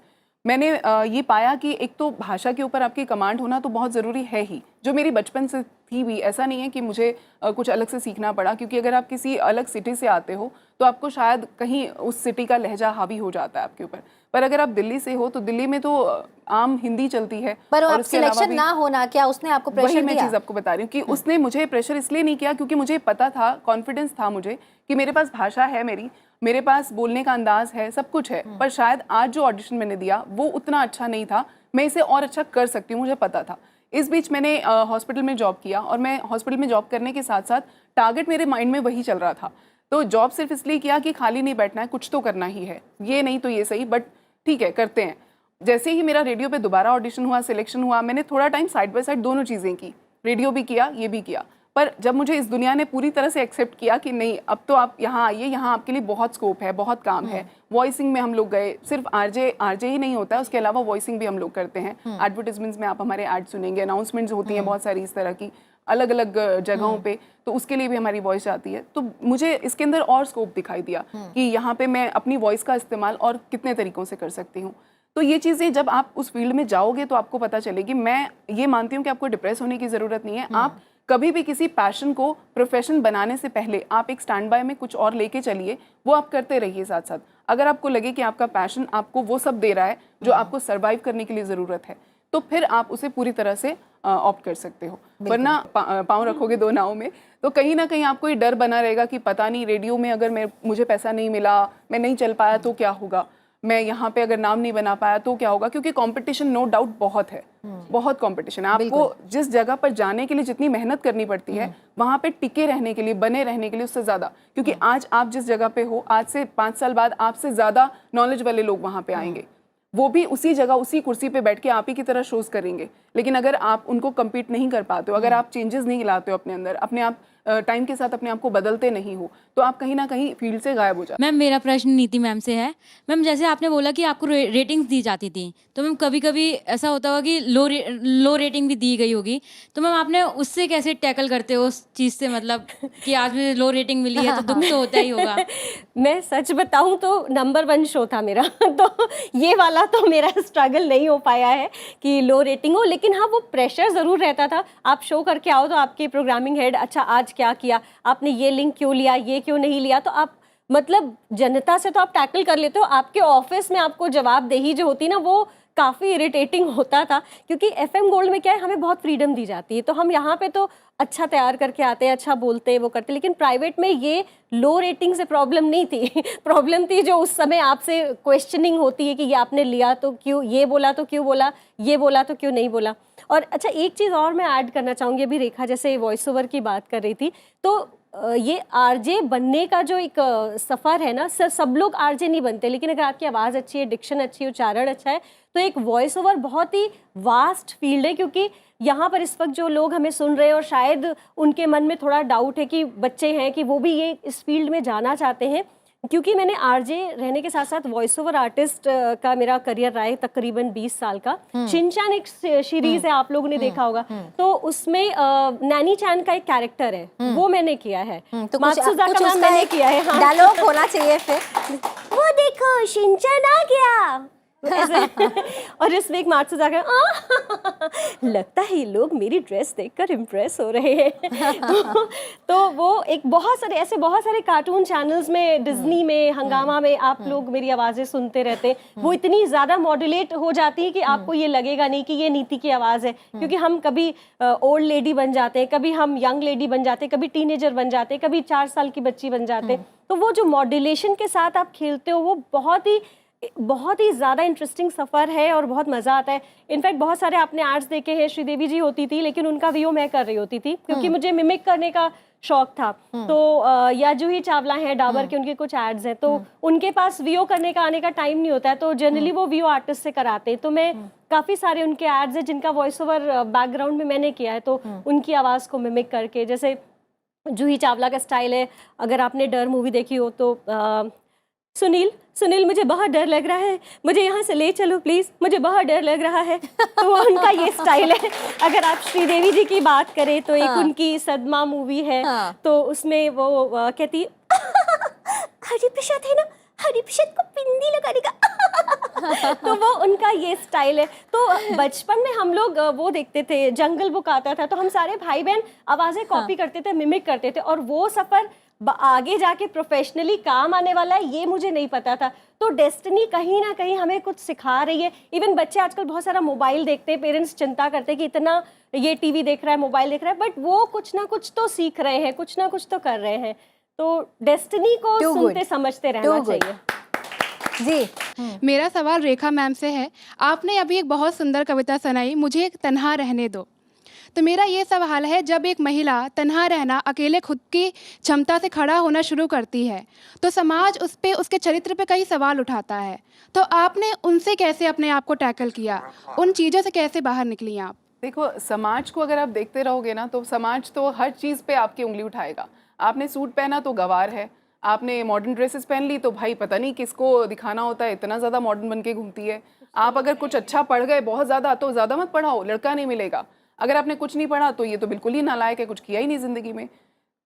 Speaker 4: मैंने ये पाया कि एक तो भाषा के ऊपर आपकी कमांड होना तो बहुत ज़रूरी है ही, जो मेरी बचपन से थी भी। ऐसा नहीं है कि मुझे कुछ अलग से सीखना पड़ा, क्योंकि अगर आप किसी अलग सिटी से आते हो तो आपको शायद कहीं उस सिटी का लहजा हावी हो जाता है आपके ऊपर। पर अगर आप दिल्ली से हो तो दिल्ली में तो आम हिंदी चलती है।
Speaker 2: पर
Speaker 4: और
Speaker 2: आप
Speaker 4: उसके अलावा
Speaker 2: सिलेक्शन
Speaker 4: भी
Speaker 2: ना होना, क्या उसने आपको प्रेशर
Speaker 4: वही
Speaker 2: दिया?
Speaker 4: मैं चीज़ आपको बता रही हूँ कि उसने मुझे प्रेशर इसलिए नहीं किया क्योंकि मुझे पता था, कॉन्फिडेंस था मुझे कि मेरे पास भाषा है, मेरे पास बोलने का अंदाज है, सब कुछ है। पर शायद आज जो ऑडिशन मैंने दिया वो उतना अच्छा नहीं था, मैं इसे और अच्छा कर सकती हूँ, मुझे पता था। इस बीच मैंने हॉस्पिटल में जॉब किया, और मैं हॉस्पिटल में जॉब करने के साथ साथ टारगेट मेरे माइंड में वही चल रहा था। तो जॉब सिर्फ इसलिए किया कि खाली नहीं बैठना है, कुछ तो करना ही है, ये नहीं तो ये सही, बट ठीक है करते हैं। जैसे ही मेरा रेडियो पे दोबारा ऑडिशन हुआ, सिलेक्शन हुआ, मैंने थोड़ा टाइम साइड बाय साइड दोनों चीज़ें की, रेडियो भी किया, ये भी किया। पर जब मुझे इस दुनिया ने पूरी तरह से एक्सेप्ट किया कि नहीं अब तो आप यहाँ आइए, यहाँ आपके लिए बहुत स्कोप है, बहुत काम है। वॉइसिंग में हम लोग गए, सिर्फ आरजे ही नहीं होता है, उसके अलावा वॉइसिंग भी हम लोग करते हैं। एडवर्टाइजमेंट्स में आप हमारे ऐड सुनेंगे, अनाउंसमेंट्स होती हैं बहुत सारी इस तरह की अलग अलग जगहों पे, तो उसके लिए भी हमारी वॉइस आती है। तो मुझे इसके अंदर और स्कोप दिखाई दिया कि यहाँ पे मैं अपनी वॉइस का इस्तेमाल और कितने तरीक़ों से कर सकती हूँ। तो ये चीज़ें जब आप उस फील्ड में जाओगे तो आपको पता चलेगी। मैं ये मानती हूँ कि आपको डिप्रेस होने की ज़रूरत नहीं है। आप कभी भी किसी पैशन को प्रोफेशन बनाने से पहले आप एक स्टैंड बाय में कुछ और लेके चलिए, वो आप करते रहिए साथ साथ। अगर आपको लगे कि आपका पैशन आपको वो सब दे रहा है जो आपको सर्वाइव करने के लिए ज़रूरत है, तो फिर आप उसे पूरी तरह से ऑप्ट कर सकते हो। वरना पाँव रखोगे दो नाव में तो कहीं ना कहीं आपको ये डर बना रहेगा कि पता नहीं रेडियो में अगर मुझे पैसा नहीं मिला, मैं नहीं चल पाया तो क्या होगा, मैं यहाँ पे अगर नाम नहीं बना पाया तो क्या होगा। क्योंकि कंपटीशन नो डाउट बहुत है, बहुत कंपटीशन है। आपको जिस जगह पर जाने के लिए जितनी मेहनत करनी पड़ती है, वहाँ पे टिके रहने के लिए, बने रहने के लिए उससे ज़्यादा। क्योंकि आज आप जिस जगह पे हो, आज से 5 साल बाद आपसे ज़्यादा नॉलेज वाले लोग वहाँ पे आएंगे, वो भी उसी जगह उसी कुर्सी पे बैठ के आप ही की तरह शोज करेंगे। लेकिन अगर आप उनको कम्पीट नहीं कर पाते हो, अगर आप चेंजेस नहीं लाते हो अपने अंदर, अपने आप टाइम के साथ अपने आप को बदलते नहीं हो तो आप कहीं ना कहीं फील्ड से गायब हो जाते।
Speaker 9: मैम मेरा प्रश्न नीति मैम से है। मैम जैसे आपने बोला कि आपको रेटिंग्स दी जाती थी, तो मैम कभी कभी ऐसा होता होगा कि लो रेटिंग भी दी गई होगी, तो मैम आपने उससे कैसे टैकल करते हो उस चीज़ से, मतलब कि आज मुझे लो रेटिंग मिली है तो दुख तो होता ही होगा।
Speaker 3: मैं सच बताऊं तो नंबर 1 शो था मेरा तो ये वाला तो मेरा स्ट्रगल नहीं हो पाया है कि लो रेटिंग हो, लेकिन हाँ वो प्रेशर ज़रूर रहता था। आप शो करके आओ तो आपके प्रोग्रामिंग हेड, अच्छा आज क्या किया आपने, ये लिंक क्यों लिया, ये क्यों नहीं लिया, तो आप मतलब जनता से तो आप टैकल कर लेते हो, आपके ऑफिस में आपको जवाबदेही जो होती ना वो काफ़ी इरिटेटिंग होता था। क्योंकि FM गोल्ड में क्या है, हमें बहुत फ्रीडम दी जाती है, तो हम यहाँ पे तो अच्छा तैयार करके आते हैं, अच्छा बोलते हैं, वो करते, लेकिन प्राइवेट में ये लो रेटिंग से प्रॉब्लम नहीं थी प्रॉब्लम थी जो उस समय आपसे क्वेश्चनिंग होती है कि ये आपने लिया तो क्यों, ये बोला तो क्यों बोला, ये बोला तो क्यों नहीं बोला। और अच्छा एक चीज़ और मैं ऐड करना चाहूँगी, अभी रेखा जैसे वॉइस ओवर की बात कर रही थी, तो ये आरजे बनने का जो एक सफ़र है ना, सब लोग आरजे नहीं बनते, लेकिन अगर आपकी आवाज़ अच्छी है, डिक्शन अच्छी है, उच्चारण अच्छा है, तो एक वॉइस ओवर बहुत ही वास्ट फील्ड है। क्योंकि यहाँ पर इस वक्त जो लोग हमें सुन रहे हैं और शायद उनके मन में थोड़ा डाउट है कि बच्चे हैं कि वो भी ये इस फील्ड में जाना चाहते हैं, क्योंकि मैंने आरजे रहने के साथ साथ वॉइस ओवर आर्टिस्ट का मेरा करियर रहा है तकरीबन 20 साल का। शिनचैन एक सीरीज है, आप लोगों ने देखा होगा, तो उसमें नैनी चैन का एक कैरेक्टर है, वो मैंने किया है,
Speaker 2: तो
Speaker 3: मात्सुजाका मैम मैंने किया है। हाँ।
Speaker 2: डायलॉग होना चाहिए फिर।
Speaker 3: वो देखो शिनचैन आ गया ऐसे और इसमें एक मात्सुजाका लगता है ये लोग मेरी ड्रेस देखकर इम्प्रेस हो रहे हैं तो वो एक बहुत सारे कार्टून चैनल्स में, डिज्नी में, हंगामा में आप लोग मेरी आवाज़ें सुनते रहते हैं, वो इतनी ज़्यादा मॉड्यूलेट हो जाती है कि आपको ये लगेगा नहीं कि ये नीति की आवाज़ है। क्योंकि हम कभी ओल्ड लेडी बन जाते हैं, कभी हम यंग लेडी बन जाते हैं, कभी टीनेजर बन जाते हैं, कभी 4 साल की बच्ची बन जाते हैं, तो वो जो मॉड्यूलेशन के साथ आप खेलते हो वो बहुत ही ज़्यादा इंटरेस्टिंग सफ़र है और बहुत मज़ा आता है। इनफैक्ट बहुत सारे आपने एड्स देखे हैं, श्रीदेवी जी होती थी लेकिन उनका वीओ मैं कर रही होती थी क्योंकि मुझे मिमिक करने का शौक था। तो या जूही चावला हैं डाबर के, उनके कुछ एड्स हैं, तो उनके पास वीओ करने का आने का टाइम नहीं होता है, तो जनरली वो वीओ आर्टिस्ट से कराते हैं। तो मैं काफ़ी सारे उनके एड्स हैं जिनका वॉइस ओवर बैकग्राउंड में मैंने किया है, तो उनकी आवाज़ को मिमिक करके, जैसे जूही चावला का स्टाइल है, अगर आपने डर मूवी देखी हो तो सुनील मुझे बहुत डर लग रहा है, मुझे यहाँ से ले चलो प्लीज़, मुझे बहुत डर लग रहा है, तो वो उनका ये स्टाइल है। अगर आप श्रीदेवी जी की बात करें तो एक उनकी सदमा मूवी है, तो उसमें वो कहती है हरिप्रसाद है ना, हरिप्रसाद को पिंडी लगाने का तो वो उनका ये स्टाइल है। तो बचपन में हम लोग वो देखते थे, जंगल बुक आता था, तो हम सारे भाई बहन आवाज़ें कॉपी करते थे, मिमिक करते थे, और वो सफ़र आगे जाके प्रोफेशनली काम आने वाला है ये मुझे नहीं पता था। तो डेस्टिनी कहीं ना कहीं हमें कुछ सिखा रही है। इवन बच्चे आजकल बहुत सारा मोबाइल देखते हैं, पेरेंट्स चिंता करते हैं कि इतना ये टीवी देख रहा है, मोबाइल देख रहा है, बट वो कुछ ना कुछ तो सीख रहे हैं, कुछ ना कुछ तो कर रहे हैं। तो डेस्टिनी को सुनते समझते रहना चाहिए।
Speaker 2: जी
Speaker 10: मेरा सवाल रेखा मैम से है। आपने अभी एक बहुत सुंदर कविता सुनाई, मुझे एक तन्हा रहने दो। तो मेरा ये सवाल है, जब एक महिला तन्हा रहना, अकेले खुद की क्षमता से खड़ा होना शुरू करती है, तो समाज उस पे, उसके चरित्र पे कई सवाल उठाता है, तो आपने उनसे कैसे अपने आप को टैकल किया, उन चीज़ों से कैसे बाहर निकली आप?
Speaker 4: देखो, समाज को अगर आप देखते रहोगे ना तो समाज तो हर चीज़ पे आपकी उंगली उठाएगा। आपने सूट पहना तो गवार है, आपने मॉडर्न ड्रेसेस पहन ली तो भाई पता नहीं किसको दिखाना होता है, इतना ज़्यादा मॉडर्न बन के घूमती है। आप अगर कुछ अच्छा पढ़ गए बहुत ज़्यादा तो ज़्यादा मत पढ़ाओ, लड़का नहीं मिलेगा। अगर आपने कुछ नहीं पढ़ा तो ये तो बिल्कुल ही नालायक है, कुछ किया ही नहीं ज़िंदगी में।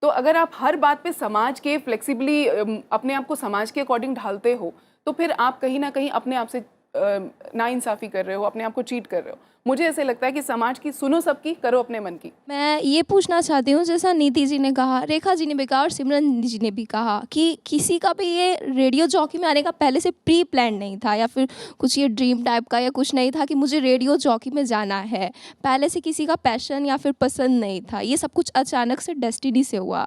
Speaker 4: तो अगर आप हर बात पे समाज के फ्लेक्सिबली अपने आप को समाज के अकॉर्डिंग ढालते हो तो फिर आप कहीं ना कहीं अपने आप से नाइंसाफ़ी कर रहे हो, अपने आप को चीट कर रहे हो। मुझे ऐसे लगता है कि समाज की सुनो सबकी, करो अपने मन की।
Speaker 11: मैं ये पूछना चाहती हूँ, जैसा नीति जी ने कहा, रेखा जी ने भी कहा और सिमरन जी ने भी कहा कि किसी का भी ये रेडियो जॉकी में आने का पहले से प्री प्लान नहीं था, या फिर कुछ ये ड्रीम टाइप का या कुछ नहीं था कि मुझे रेडियो जॉकी में जाना है। पहले से किसी का पैशन या फिर पसंद नहीं था, ये सब कुछ अचानक से डेस्टिनी से हुआ।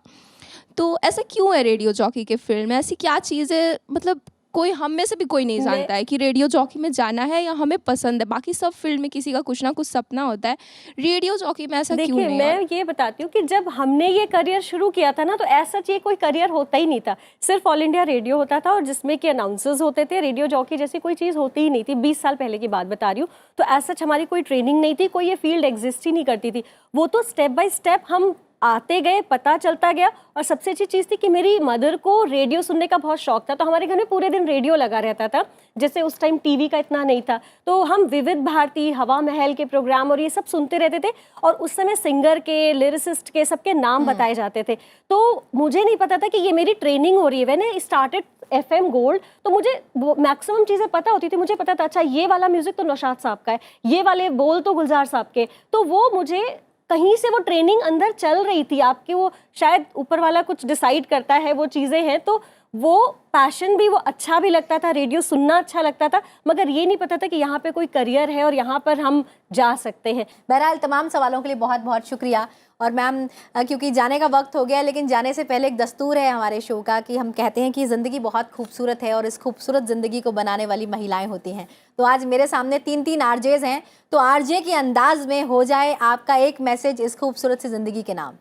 Speaker 11: तो ऐसा क्यों है रेडियो जॉकी के फील्ड में? ऐसी क्या चीज़ है, मतलब कोई हम में से भी कोई नहीं जानता है कि रेडियो जॉकी में जाना है या हमें पसंद है। बाकी सब फील्ड में किसी का कुछ ना कुछ सपना होता है, रेडियो जॉकी में ऐसा क्यों नहीं?
Speaker 3: मैं ये बताती हूँ कि जब हमने ये करियर शुरू किया था ना, तो ऐसा ये कोई करियर होता ही नहीं था। सिर्फ ऑल इंडिया रेडियो होता था और जिसमें कि अनाउंसर्स होते थे। रेडियो जॉकी जैसी कोई चीज़ होती ही नहीं थी। 20 साल पहले की बात बता रही हूँ। तो ऐसा हमारी कोई ट्रेनिंग नहीं थी, कोई ये फील्ड एग्जिस्ट ही नहीं करती थी। वो तो स्टेप बाय स्टेप हम आते गए, पता चलता गया। और सबसे अच्छी चीज़ थी कि मेरी मदर को रेडियो सुनने का बहुत शौक था, तो हमारे घर में पूरे दिन रेडियो लगा रहता था। जैसे उस टाइम टीवी का इतना नहीं था, तो हम विविध भारती, हवा महल के प्रोग्राम और ये सब सुनते रहते थे। और उस समय सिंगर के, लिरिसिस्ट के, सबके नाम बताए जाते थे। तो मुझे नहीं पता था कि ये मेरी ट्रेनिंग हो रही है। मैंने स्टार्टेड FM गोल्ड, तो मुझे मैक्सिमम चीज़ें पता होती थी। मुझे पता था अच्छा ये वाला म्यूज़िक तो नौशाद साहब का है, ये वाले बोल तो गुलजार साहब के। तो वो मुझे कहीं से वो ट्रेनिंग अंदर चल रही थी। आपकी वो शायद ऊपर वाला कुछ डिसाइड करता है, वो चीज़ें हैं। तो वो पैशन भी, वो अच्छा भी लगता था, रेडियो सुनना अच्छा लगता था, मगर ये नहीं पता था कि यहाँ पे कोई करियर है और यहाँ पर हम जा सकते हैं।
Speaker 2: बहरहाल तमाम सवालों के लिए बहुत बहुत शुक्रिया। और मैम, क्योंकि जाने का वक्त हो गया, लेकिन जाने से पहले एक दस्तूर है हमारे शो का कि हम कहते हैं कि ज़िंदगी बहुत खूबसूरत है और इस खूबसूरत ज़िंदगी को बनाने वाली महिलाएं होती हैं। तो आज मेरे सामने 3 आरजेज़ हैं, तो आरजे के अंदाज में हो जाए आपका एक मैसेज इस खूबसूरत सी ज़िंदगी के नाम।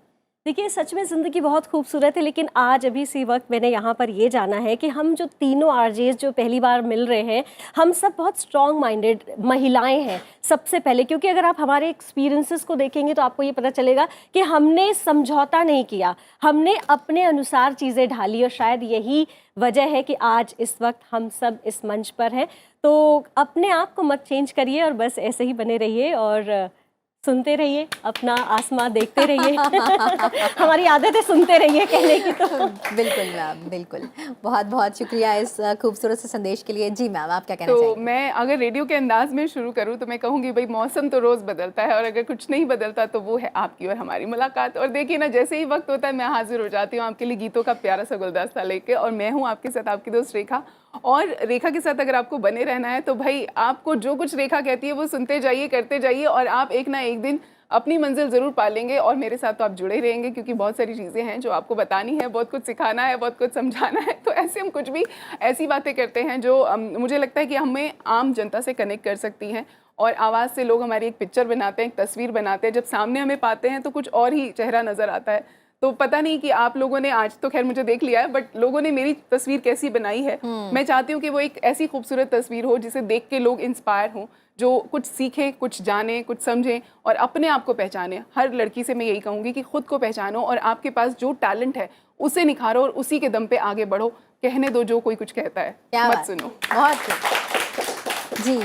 Speaker 3: देखिए, सच में ज़िंदगी बहुत खूबसूरत है, लेकिन आज अभी इसी वक्त मैंने यहाँ पर ये जाना है कि हम जो तीनों आरजेस जो पहली बार मिल रहे हैं, हम सब बहुत स्ट्रॉन्ग माइंडेड महिलाएं हैं सबसे पहले। क्योंकि अगर आप हमारे एक्सपीरियंसेस को देखेंगे तो आपको ये पता चलेगा कि हमने समझौता नहीं किया, हमने अपने अनुसार चीज़ें ढाली। और शायद यही वजह है कि आज इस वक्त हम सब इस मंच पर हैं। तो अपने आप को मत चेंज करिए और बस ऐसे ही बने रहिए और सुनते रहिए, अपना आसमां देखते रहिए। हमारी आदत है सुनते रहिए कहने की। तो
Speaker 2: बिल्कुल मैम, बिल्कुल। बहुत बहुत शुक्रिया इस खूबसूरत से संदेश के लिए। जी मैम, आप क्या कहना
Speaker 4: तो
Speaker 2: चाहेंगे?
Speaker 4: मैं अगर रेडियो के अंदाज में शुरू करूं तो मैं कहूँगी भाई, मौसम तो रोज़ बदलता है और अगर कुछ नहीं बदलता तो वो है आपकी और हमारी मुलाकात। और देखिए ना, जैसे ही वक्त होता है मैं हाजिर हो जाती हूँ आपके लिए गीतों का प्यारा सा गुलदस्ता लेके। और मैं हूँ आपके साथ आपकी दोस्त रेखा। और रेखा के साथ अगर आपको बने रहना है तो भाई आपको जो कुछ रेखा कहती है वो सुनते जाइए, करते जाइए, और आप एक ना एक दिन अपनी मंजिल ज़रूर पा लेंगे। और मेरे साथ तो आप जुड़े ही रहेंगे, क्योंकि बहुत सारी चीज़ें हैं जो आपको बतानी है, बहुत कुछ सिखाना है, बहुत कुछ समझाना है। तो ऐसे हम कुछ भी ऐसी बातें करते हैं जो मुझे लगता है कि हमें आम जनता से कनेक्ट कर सकती हैं। और आवाज़ से लोग हमारी एक पिक्चर बनाते हैं, एक तस्वीर बनाते हैं। जब सामने हमें पाते हैं तो कुछ और ही चेहरा नज़र आता है। तो पता नहीं कि आप लोगों ने, आज तो खैर मुझे देख लिया है, बट लोगों ने मेरी तस्वीर कैसी बनाई है। मैं चाहती हूँ कि वो एक ऐसी खूबसूरत तस्वीर हो जिसे देख के लोग इंस्पायर हों, जो कुछ सीखें, कुछ जानें, कुछ समझें और अपने आप को पहचानें। हर लड़की से मैं यही कहूँगी कि खुद को पहचानो और आपके पास जो टैलेंट है उसे निखारो और उसी के दम पे आगे बढ़ो। कहने दो जो कोई कुछ कहता है, मत सुनो।
Speaker 2: बहुत जी,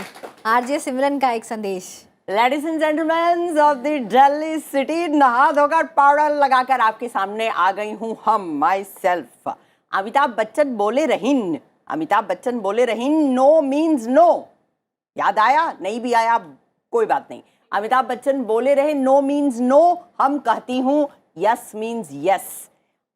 Speaker 2: आरजे सिमरन का एक संदेश।
Speaker 5: Ladies and gentleman of the Delhi city, नहा धोकर पाउडर लगाकर आपके सामने आ गई हूँ हम, माई सेल्फ। अमिताभ बच्चन बोले रहीन, अमिताभ बच्चन बोले रहीन, नो मीन्स नो। याद आया? नहीं भी आया कोई बात नहीं। अमिताभ बच्चन बोले रहे नो मीन्स नो, हम कहती हूँ यस मीन्स यस।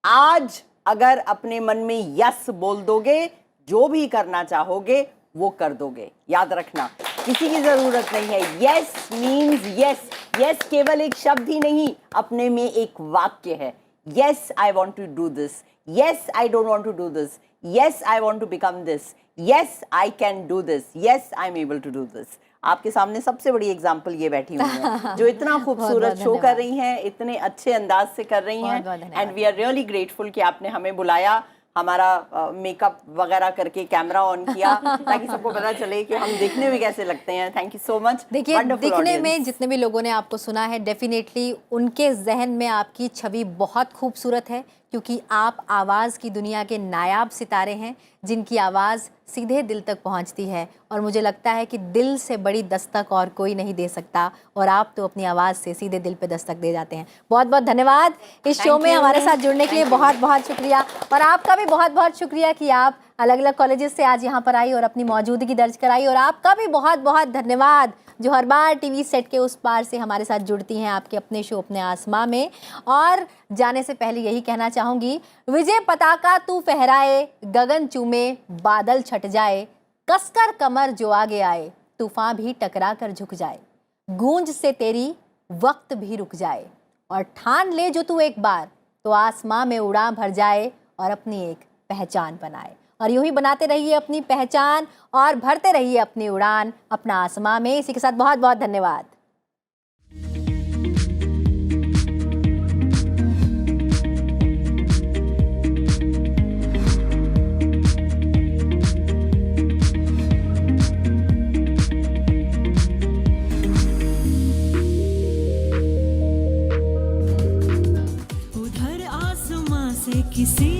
Speaker 5: आज अगर अपने मन में यस बोल दोगे, जो भी करना चाहोगे वो कर दोगे। याद रखना, किसी की जरूरत नहीं है। Yes means yes. यस केवल एक शब्द ही नहीं, अपने में एक वाक्य है। Yes I want to do this, yes I don't want to do this, yes I want to become this, yes I can do this, yes I am able to do this. आपके सामने सबसे बड़ी example ये बैठी हुई है जो इतना खूबसूरत शो कर रही हैं, इतने अच्छे अंदाज से कर रही हैं। And we are really grateful कि आपने हमें बुलाया, हमारा मेकअप वगैरह करके कैमरा ऑन किया ताकि सबको पता चले कि हम दिखने में कैसे लगते हैं। Thank you so much.
Speaker 2: देखिए, दिखने में जितने भी लोगों ने आपको सुना है, डेफिनेटली उनके जहन में आपकी छवि बहुत खूबसूरत है, क्योंकि आप आवाज़ की दुनिया के नायाब सितारे हैं जिनकी आवाज़ सीधे दिल तक पहुंचती है। और मुझे लगता है कि दिल से बड़ी दस्तक और कोई नहीं दे सकता, और आप तो अपनी आवाज़ से सीधे दिल पे दस्तक दे जाते हैं। बहुत बहुत धन्यवाद इस शो में हमारे साथ जुड़ने के लिए, बहुत बहुत शुक्रिया। और आपका भी बहुत बहुत शुक्रिया कि आप अलग अलग कॉलेजेस से आज यहाँ पर आई और अपनी मौजूदगी दर्ज कराई। और आपका भी बहुत बहुत धन्यवाद जो हर बार टीवी सेट के उस पार से हमारे साथ जुड़ती हैं आपके अपने शो अपने आसमां में। और जाने से पहले यही कहना चाहूँगी, विजय पताका तू फहराए, गगन चूमे बादल छट जाए, कसकर कमर जो आगे आए, तूफान भी टकरा कर झुक जाए, गूंज से तेरी वक्त भी रुक जाए, और ठान ले जो तू एक बार तो आसमां में उड़ान भर जाए और अपनी एक पहचान बनाए। और यूं ही बनाते रहिए अपनी पहचान और भरते रहिए अपनी उड़ान अपना आसमां में। इसी के साथ बहुत बहुत धन्यवाद।
Speaker 1: किसी